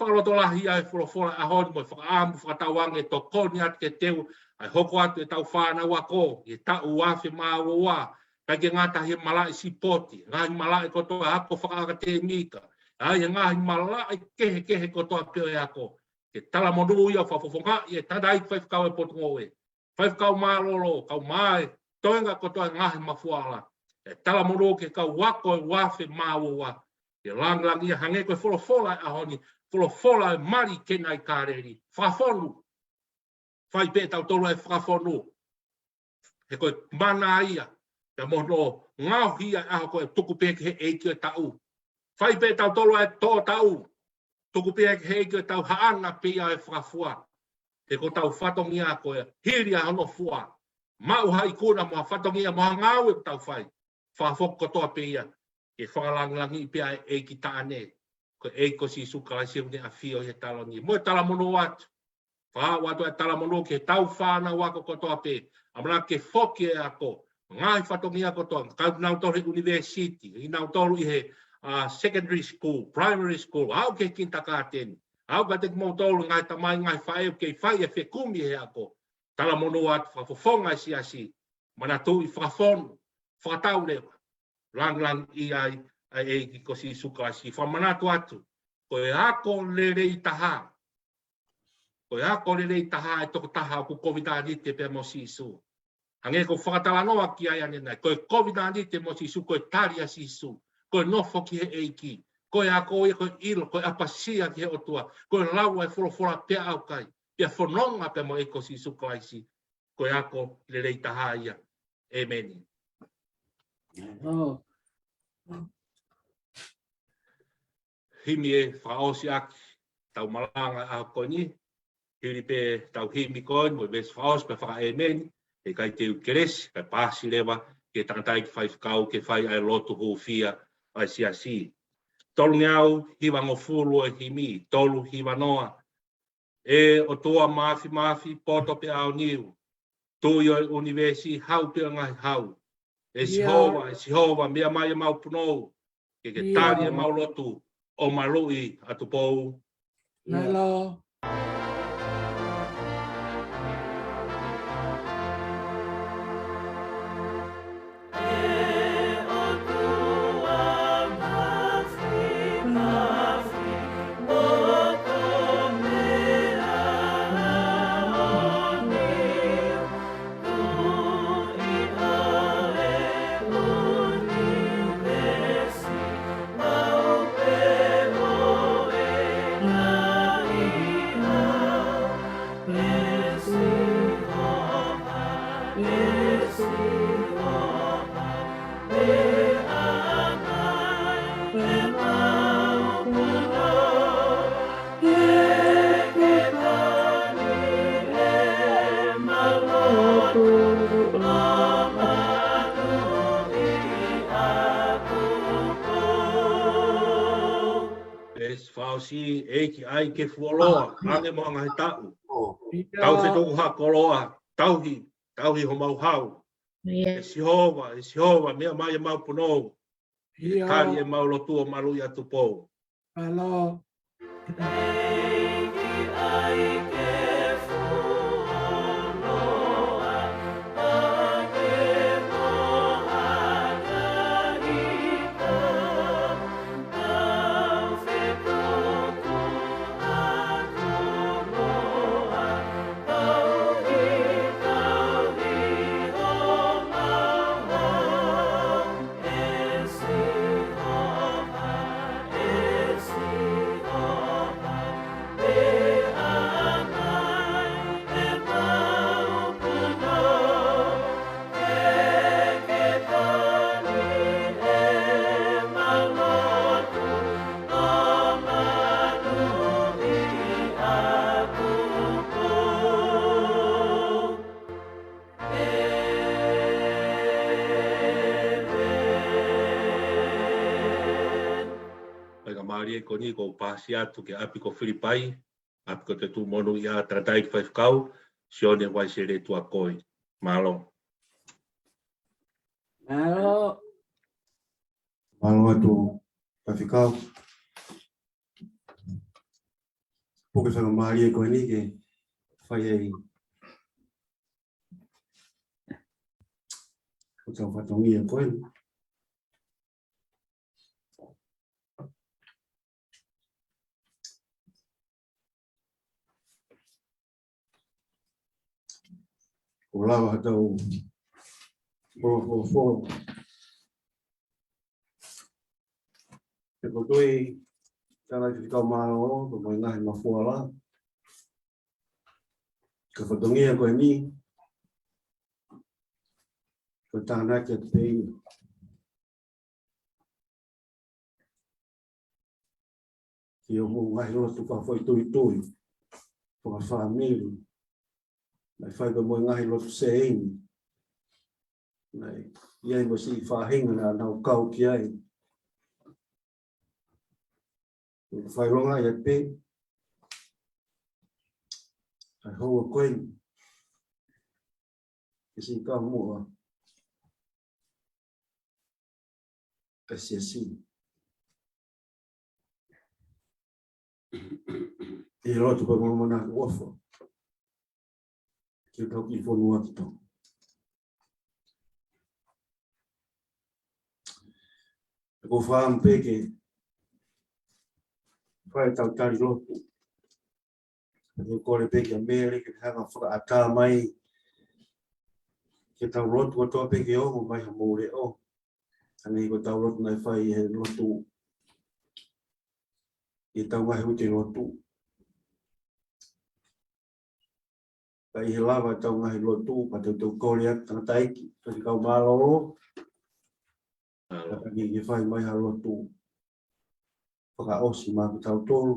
Whakaloto lahi ai wholofola a honi mo whakaamu whakatawange to koni atu ke teu ai hoko atu e tau whana wako e tau wafe maa wawa kai ke ngata he malai sipoti ngahi malai kotoa hako whakaaka te mika ai ngahi malai kehe kotoa pio e ako ke tala monu ia whafofonga i e tadai whaifkau e potungo e whaifkau maa lolo kau mai toenga kotoa ngahi mafuala e tala monu ke kau wako e wafe maa wawa e lang ia hange koe wholofola a honi wholofola e mari kenai kāreri. Whawhonu. Whai pē tau tolo e whawhonu. He koe mana ia. Te mono ngau hia aho koe tuku pēke he eiki e tau. Whai pē tau tolo e tō tau. Tuku pēke he eiki e tau haana pia e whawhua. He ko tau whatongi a koe. Hiri a hono fua. Mau hai kuna moa whatongi a moa ngau e tau whai. Whawhoko toa pia. E whakalangi pia e eiki tāne. Ko e ko si sukalasi ne afio he taloni mo talamono atu fa watu e talamono ke tau fana wako ko tope amra ke foki e ako ngai fatongi ako to ka na to university i na to i he secondary school primary school au ke kinta katen au ka te mo to ngai tamai ngai fai ke fai e fe kumi he ako talamono atu fa fonga si asi mana tu i fa fon fa taule lang i ai ai ki ko si sukalasi fa manatu atu ko e ako lere i taha ko e ako lere i taha e toko taha ku COVID-19 te pe mo sisu hange ko whakatalanoa ki ai ane nai ko e COVID-19 te mo sisu ko e taria sisu ko e nofo ki he eiki ko e ako e ko ilo ko e apasia ki he otua ko e laua e wholofola pe au kai pe whanonga pe mo e ko si sukalasi ko e ako lere i taha ia amen. Himi e whaosi aki, tau malanga a koni, hiri pe tau himi koni, mo ves whaos pe whaka emeni, e kai te ukeresi, kai pāsi lewa, ke tangatai ki whai whakau, ke whai ai lotu hou fia, ai si. Tolu ngeau, hiwa ngofulu e himi, tolu hiwa noa, e o toa mafi, poto pe au niu, tui o universi, hau pe ngai hau, e sihova, mea mai e mau punou, ke tari e mau lotu, o malui atu pou. Hello. ki ai ke fuoloa ange mo ngai tau tau fe tōku ha koloa tauhi ho mau hau e sihova mea mai e mau puno kari e mau lotu o malu i atu pou Alo. ko ni ko pasi atu ke api ko Filipai api ko te tu monu ia tratai ki whaifkau sione wai se re tua koi malo atu whaifkau poke whakamari e koe ni ke whai ei ko tau whatongi e koe o lawa tau fo e ko toi tala ki tau maro ko mai ngahi mafuala ko whatongia koe ni ko tāna ki atu te ina ki o mo ngahi rotu ka whai tui tui ko ka whamiri mai whai ka mo ngahi rotu se ini mai iai mo si whahinga na nau kau ki ai whai ronga i a pe ai hoa koe ki si ka mua ka si asi e rotu ka mamona ka wafa ki tau ki whonua ki tau ko whaam peke whae tau tari lotu ko kore peke a mere ke hanga whaka ata mai ke tau lotu ko toa peke o mo mai ha mōre o anei ko tau lotu nai whai he lotu i tau mai ute lotu kai he lava tau ngai lotu pa te kore ata taiki kasi kau malo ni whai mai ha lotu whaka osi mā ki tau tolu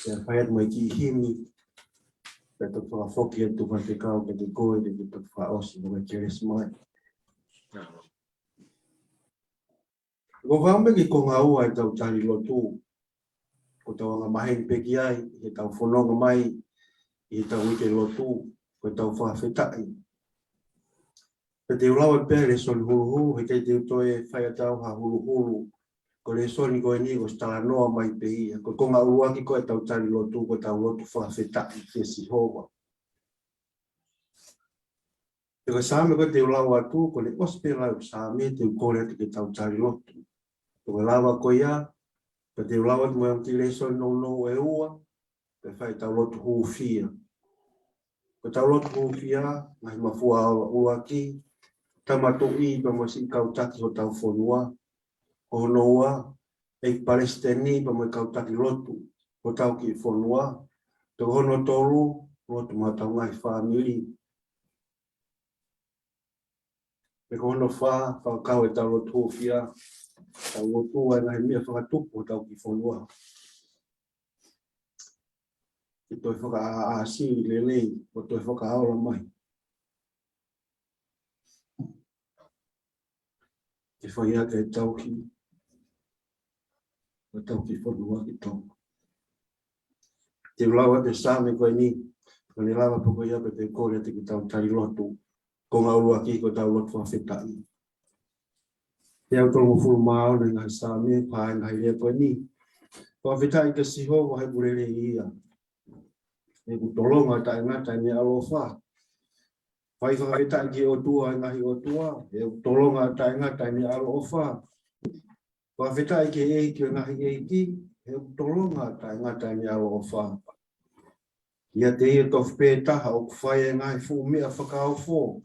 e whaiat mai ki himi pe te whaka whoki atu pa te kau ke te koe te te whaka osi mai ki res mai ko whambe ki ko ngā ua e tau tari lotu ko tau anga maheni peki ai e tau whanonga mai i tau ike lotu ko tau whawhetai pe te ulawa pere soni hulu hulu he kei te utoe whaiatau ha hulu hulu ko le soni koe ni ko stala noa mai pe ia ko konga uaki koe tau tari lotu ko tau lotu whawhetai ke si hoa e ko sāme koe te ulawa atu ko le ospe lau sāme te ukore atu ke tau tari lotu ko lawa koe ia pe te ulawa tu mai ki le soni no no e ua pe whai tau lotu huu fia ko tau lotu huu fia ngai mafua uaki tamatu i pa mo si kautaki ho tau whonua o noa e palestini pa mo kautaki lotu ho tau ki whonua te hono tolu lotu ma tau ngai whamiri e hono whakau e tau lotu hufia tau lotu ai ngai mea whakatupu ho tau ki whonua i toi whaka aasi lelei o toi whaka aola mai e whai ake e tauki tau ki whanua ki tau. Te lawa te sāme koe ni, ko ni lawa poko ia pe te kore te ki tau tari lotu, ko ngā ulua ki ko tau lotu whawhetai. Te au tolu mawhuru mao na ngai sāme, pāe ngai rea koe ni, whawhetai ka siho wa hei burere ia. E ku tolonga tai ngata ni alofa. Pai whawhetai ki o tua ngahi o tua, e ku tolonga tai ngata ni alofa. Whawhetai ki e ki o ngahi e ki, e ku tolonga tai ngata ni alofa. Ia te ia tof pētaha o ku whai e ngai fu mea whakao fō.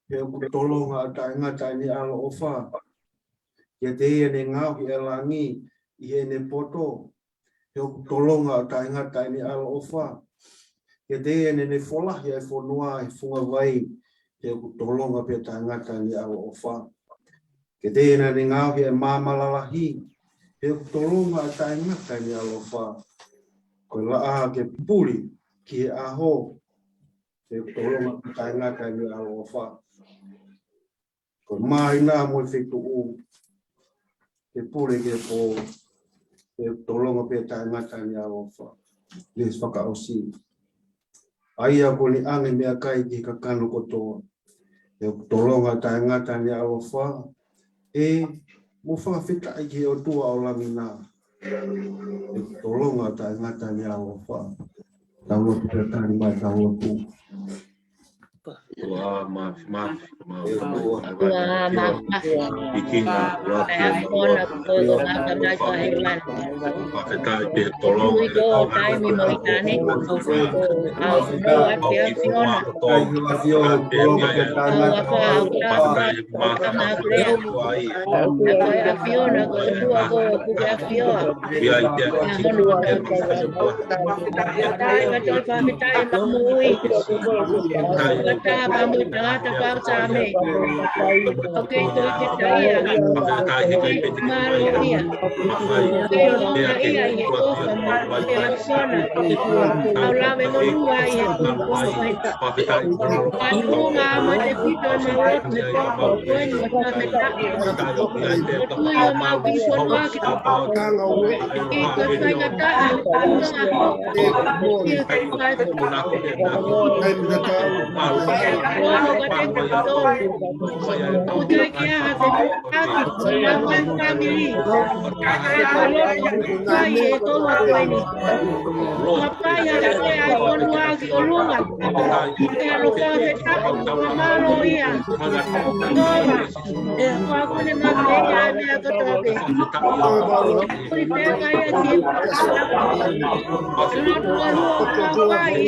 E ku tolonga tai ngata ni alofa. Ia te ia ne ngau ki e langi, i e ne poto. E ku tolonga tai ngata ni alofa. Ia te ia ne wholahi e whanua e whunga vai. E ku tolonga pe tai ngata ni alofa. Ke te ena ni ngau ki e māmalalahi, e tolonga tai ngata ni alofa. Koe laa ke puri ki e aho, e tolonga tai ngata ni alofa. Koe mahina mo e whitu u, ke puri ke po, e tolonga pe tai ngata ni alofa. Les whakaosi. Aia ko ni ange mea kai ki ka kano kotoa, e tolonga tai ngata ni alofa. E mo whawhita ki o tua o lamina. E tolonga ta ngata ni alofa. Tau atu te tani mai tau atu. Ua mafi. Ikinga ona kogo ngaka daika hewan. Whawhetai pe tolonga. Ui ko taimi mo itane. Au no ate afiona. Ai hua fio tolonga te tai Au ngata apa ni au alofa. ta na klea. Ako e afiona ko tua ko kuke afioa. Ia i te Ya honu ko tai ka toi whawhetai mamui. Kata pamu tangata pau same. Okay, toi te taia. Malo ia. Okay, longa ia i e ofa mo te afiona. Au lawe mo lua i e kumpoi. Kanunga mo te pito e maurotu e poko koen mo ta meta. O tui o mau ki whanua ki te i ka whainga taa. Kanunga ho. I e ka whainga. Oho ka te kuto. O te kia a te taki. Ia mai family. Te kolotu kai e toa koeni. Papai a koe ai whanua ki o lunga. E alo whawheta. Mamaro ia. Nova. Kua kone makeia e mea katope. Kuri pēka ia ki e lotu e hua kawai e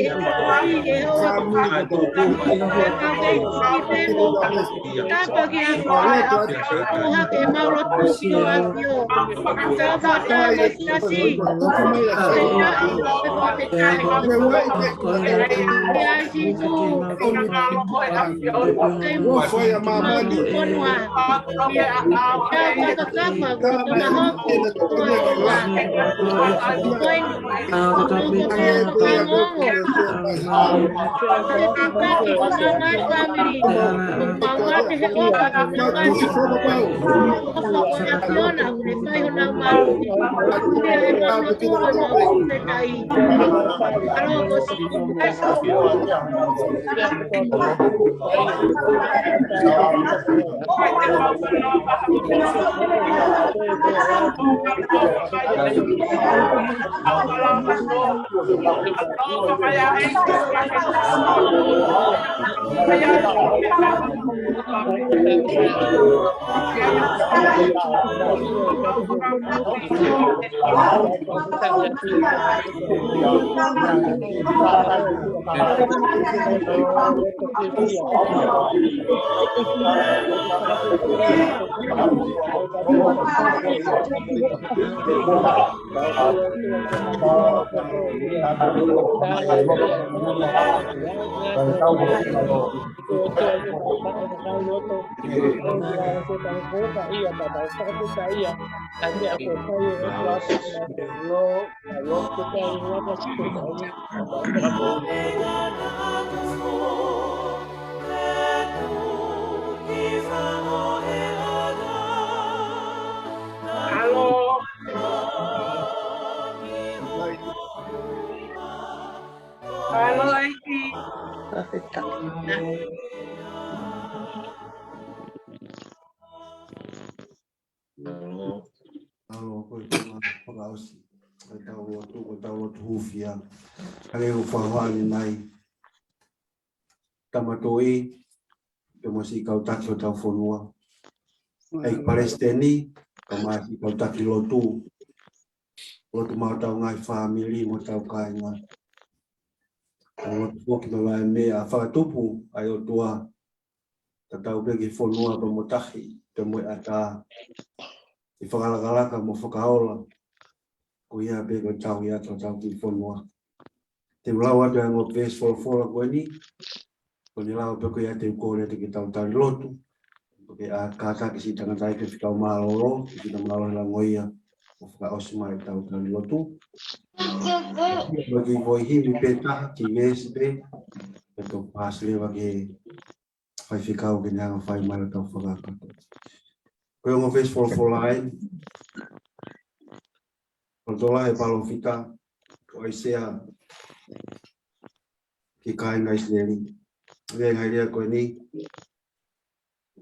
hoa. E kake ki pēmo. Tapa ki a kuha ke mauro tuki o a kio. Tapa tapa ki a si. E tai e whawhetai. E ai si tu. E Foi a mamãe. Konua. Kaka kapa kona hoku. Koen. Kangongo. Kaki kona mai family. Mawate he oka kukani. Kona kiona une pai hona maru. Kune he mama kuwa no kune tai. Alo kosi. Alo ko pag-aus ay tawag hufia kaya ufahan nai tamatoi kemasi kau tak so fonua ai palestini kamasi kau tak lotu mau tau ngai family mo tau kai nga lo ki mai me a fa tupu ai o tua tatau begi fonua pa motahi temo ata i whakalaka mo whakaola ko ia pe ko tau ia tau ki whanua. Te ulawa te ango pēs whalafola koe ni, ko ni lawa pe ko ia te ukore te ki tau tari lotu, ko ke a kātaki si tangatai ke whikau māloro, ki kita mālo hela ngoia, o whakaosima i tau tari lotu. Bagi voi himi pe taha ki vesi pe, pe to pāslewa ke whai whikau ke nyanga whai mai tau whakakato. Koe ongo whais whalafola ai, Tola e palo fita o isea ki kai ngai sleri le ngai ria ko ni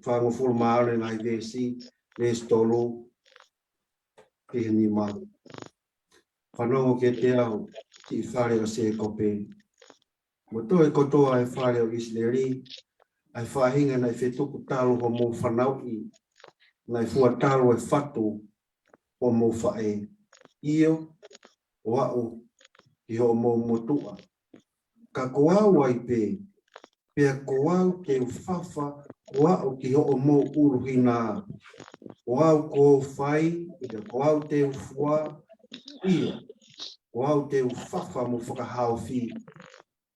fa mo ful mal ngai desi le stolo ki ni ma fa no ke te au ki fare o se kope mo to e koto ai fare o isleri ai fa hinga nai fetu ku talo ho mo fa nau i nai fu talo e fatu o mo fa e io wa'u i ho mo motua ka koau ai pe koau ke ufafa wa'u ki ho mo uruhina koau ko fai i te koau te ufua io koau te ufafa mo whakahau fi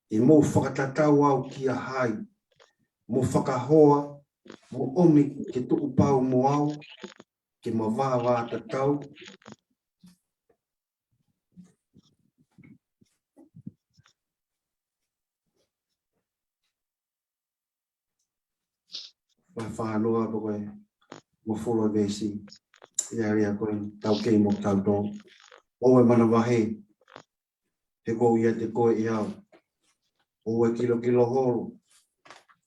i mo whakatatau au ki a hai mo whakahoa mo omi ke tuku pau mo au ke mawāwā tatau whanoa koe mo folo vesi ia ria koe tau kei mo tau tō oe mana wahe he kou ia te koe i au oe kilo horo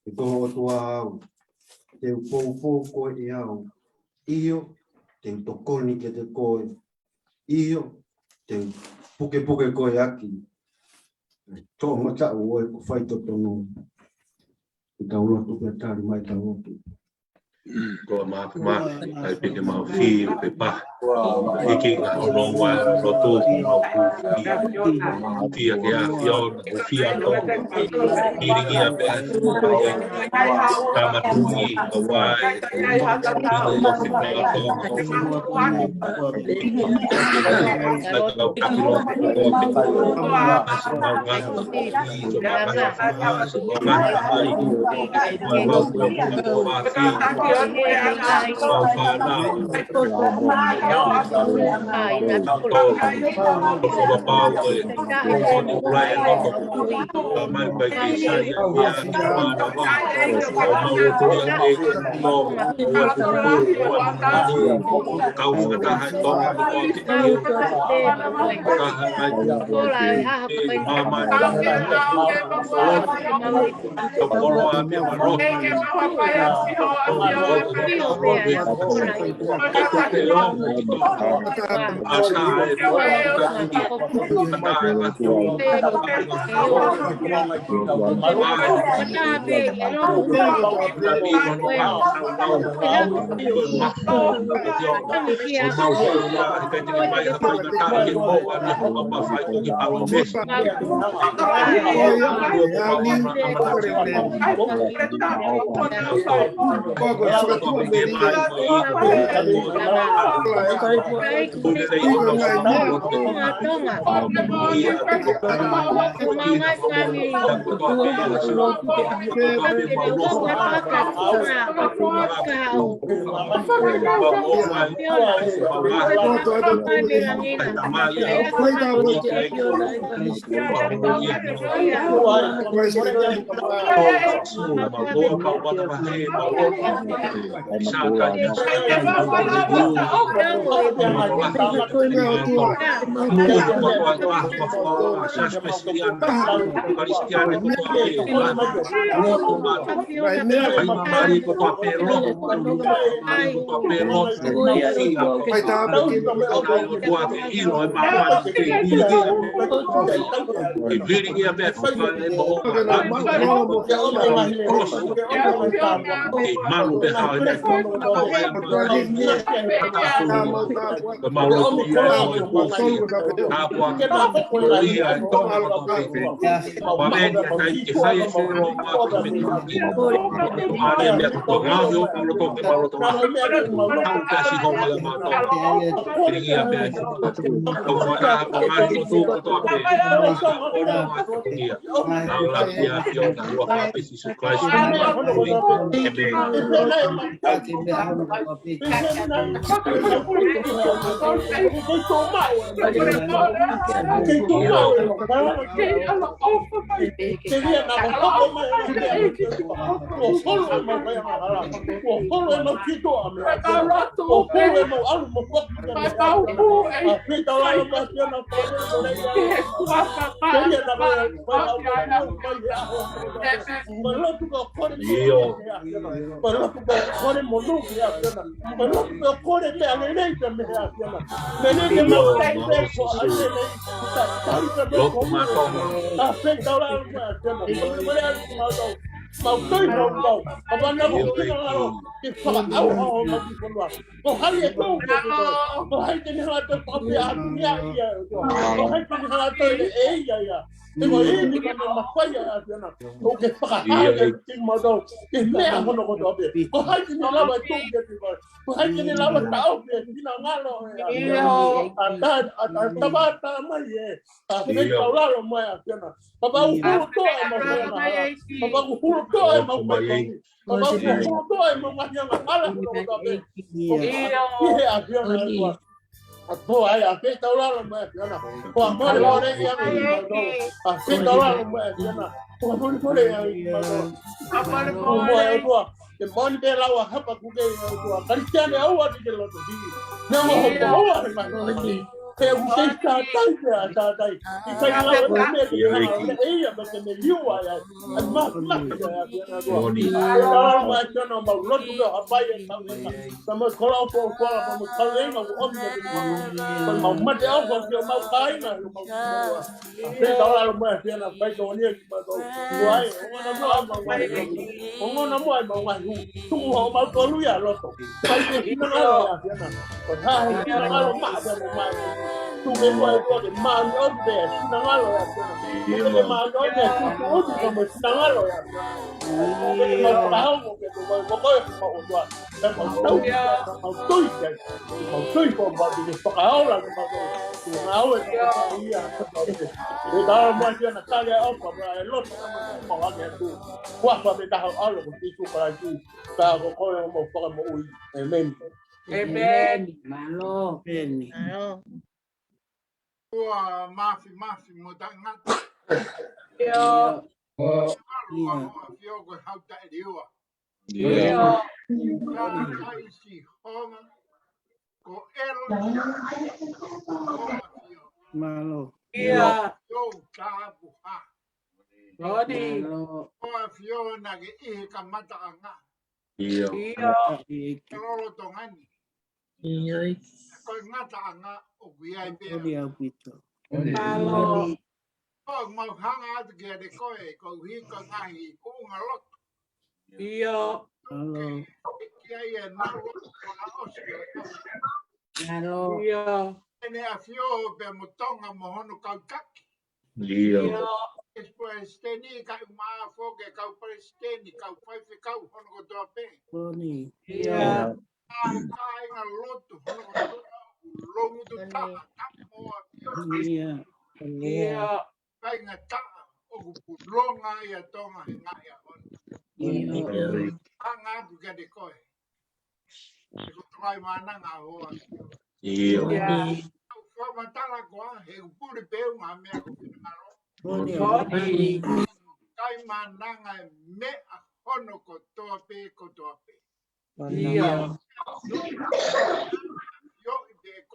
e toho atua au te upou koe i au io te utokoni ke te koe io te puke koe aki tō mata oe ko whai totono i tau rotu pe tari mai tau rotu. Ko ma ai pe ke mau fi pe pa iki o no wa rotu no ku fi ke a yo fi a to iri a pe tama tu i o wa no fi pa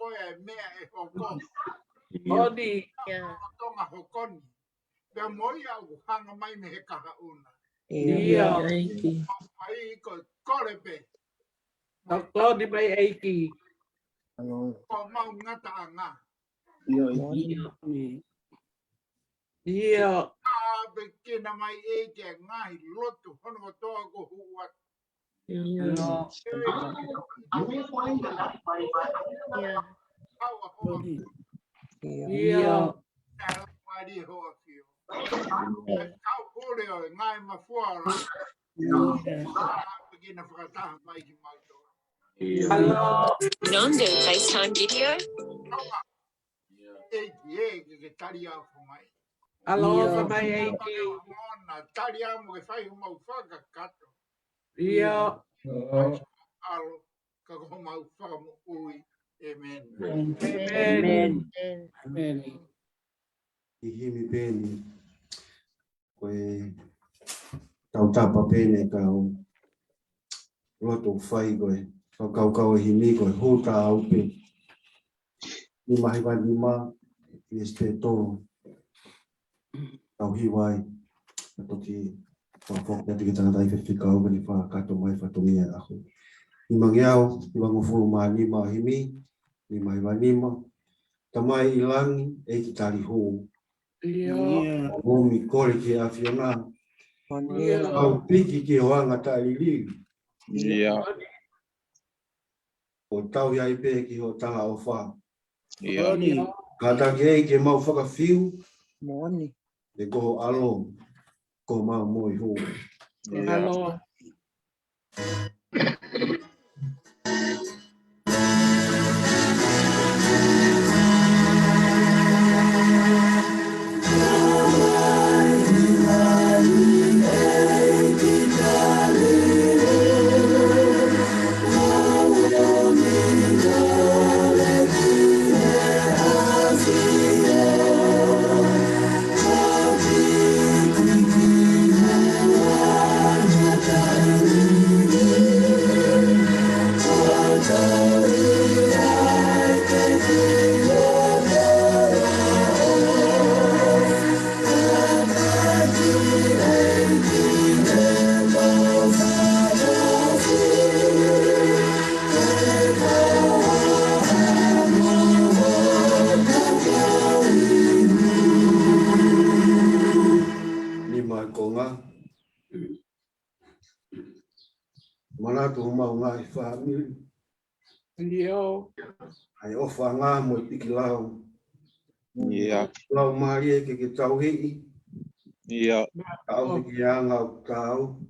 koe e mea e hokon. Odi. Ya. Tonga hokon. Pea moi au hanga mai me he kaha una. Ia. Pai ko kore pe. Doklo di mai eiki. Ko mau ngata anga. Ia. Pe kena mai e ke ngai lotu hono toa ko huat. Ya. Kawa hoa. Ia. Mari hoa fio. Kau kore o ngai mafuara. Pe kena whakataha mai ki mautoa. Hello. Nando FaceTime video. Ke tari au mai. Hello sa mai eiki. Ona tari au mo ke whai mau whaka kato. Ia. Alo ka ko mau whaka mo ui. Amen. Amen. I himi pēni, koe tau tapa pēne kau roto whai koe, kau e himi koe hōta au pē. Ni mahi wai ni mā, i este tōru, tau hiwai, a toki whawhok te ki tangata i whiwhika au ni wha kato mai whatongia ako. Ni mangiao, i wango furu mā ni mā himi, ni mahi wai ni mā, tamai i langi e ki tari hō. Momi kore ki a Fiona. Au piki ki hoanga tai li. O tau iai pē ki ho tanga o wha. Kata ki ei ke mau whakawhiu. E koho alo. Ko mau moi hō. Hello. Manatu mau ngai family. Ai ofa ngā mo i piki lau. Lau maari e ke tau hei. Tau piki anga o tau.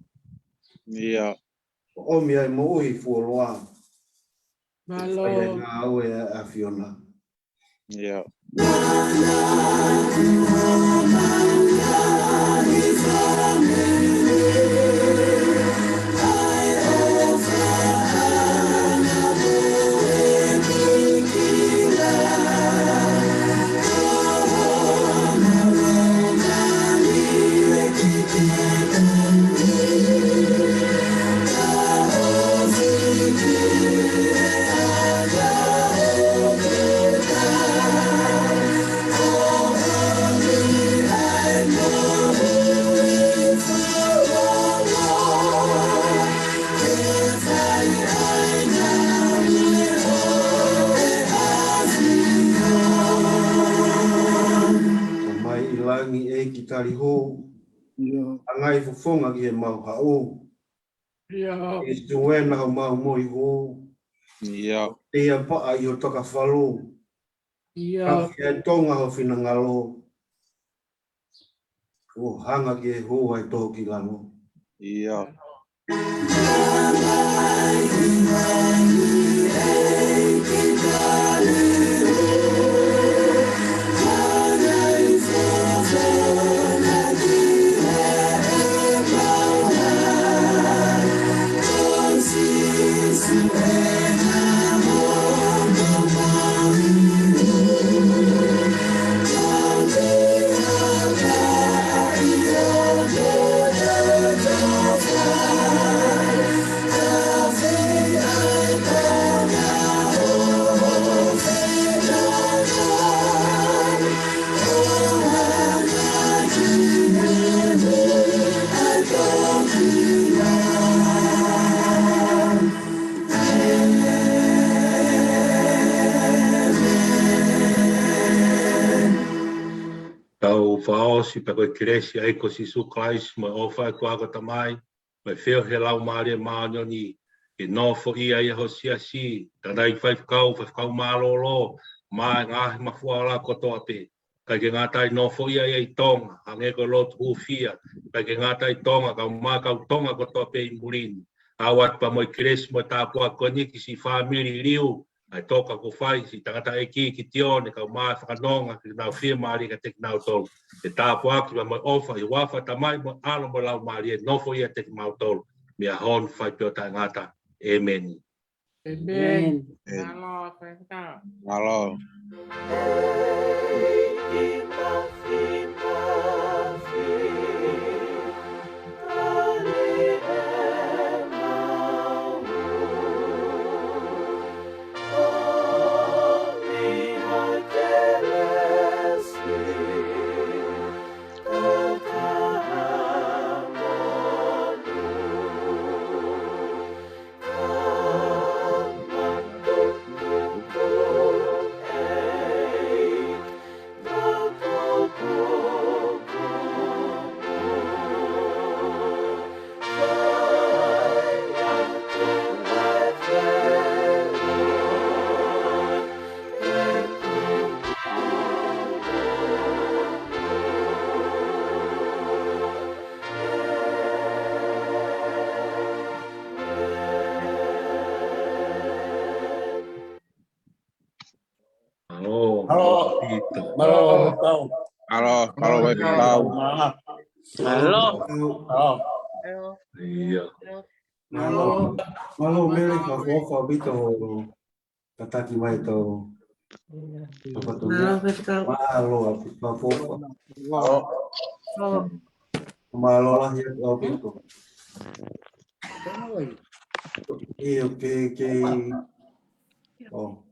Omi ai mo uhi fuoloa. Malo. Ai ngā au e a Fiona. Tari ho, angai fufonga ki he mau hao. E tuena ho mau moi ho. Tia paa i o toka whalo. Kafi e tonga ho whina ngalo. O hanga ki he ho ai tōki lano. osi pa koe kiresi ai ko si su klais mo ofa ko ako tamai mai feo he lau maria maanyoni e no fo ia ia ho sia si tanai fai kau malolo mai ngah mafuala ko to ape kai ke ngatai no fo ia i tonga ange ko lot ufia kai ke ngatai tonga ka ma ka tonga ko to ape murin awat pa mo kiresi mo tapua ko ni ki si family riu ai toka ko fai si tangata e ki tione ka ma whakanonga ki nau whia maari ka teki nau tolu. E tāpu aki wa mai ofa i wafa tamai mo alo mo lau maari e nofo ia teki mau tolu. Mea hon whai pio tai ngata. Amen. Amen. Malo, Pastor. Malo. Malo mele ka fofo bito kataki mai to. Malo ka fofo. Malo lah ya to bito. Okay. Oh.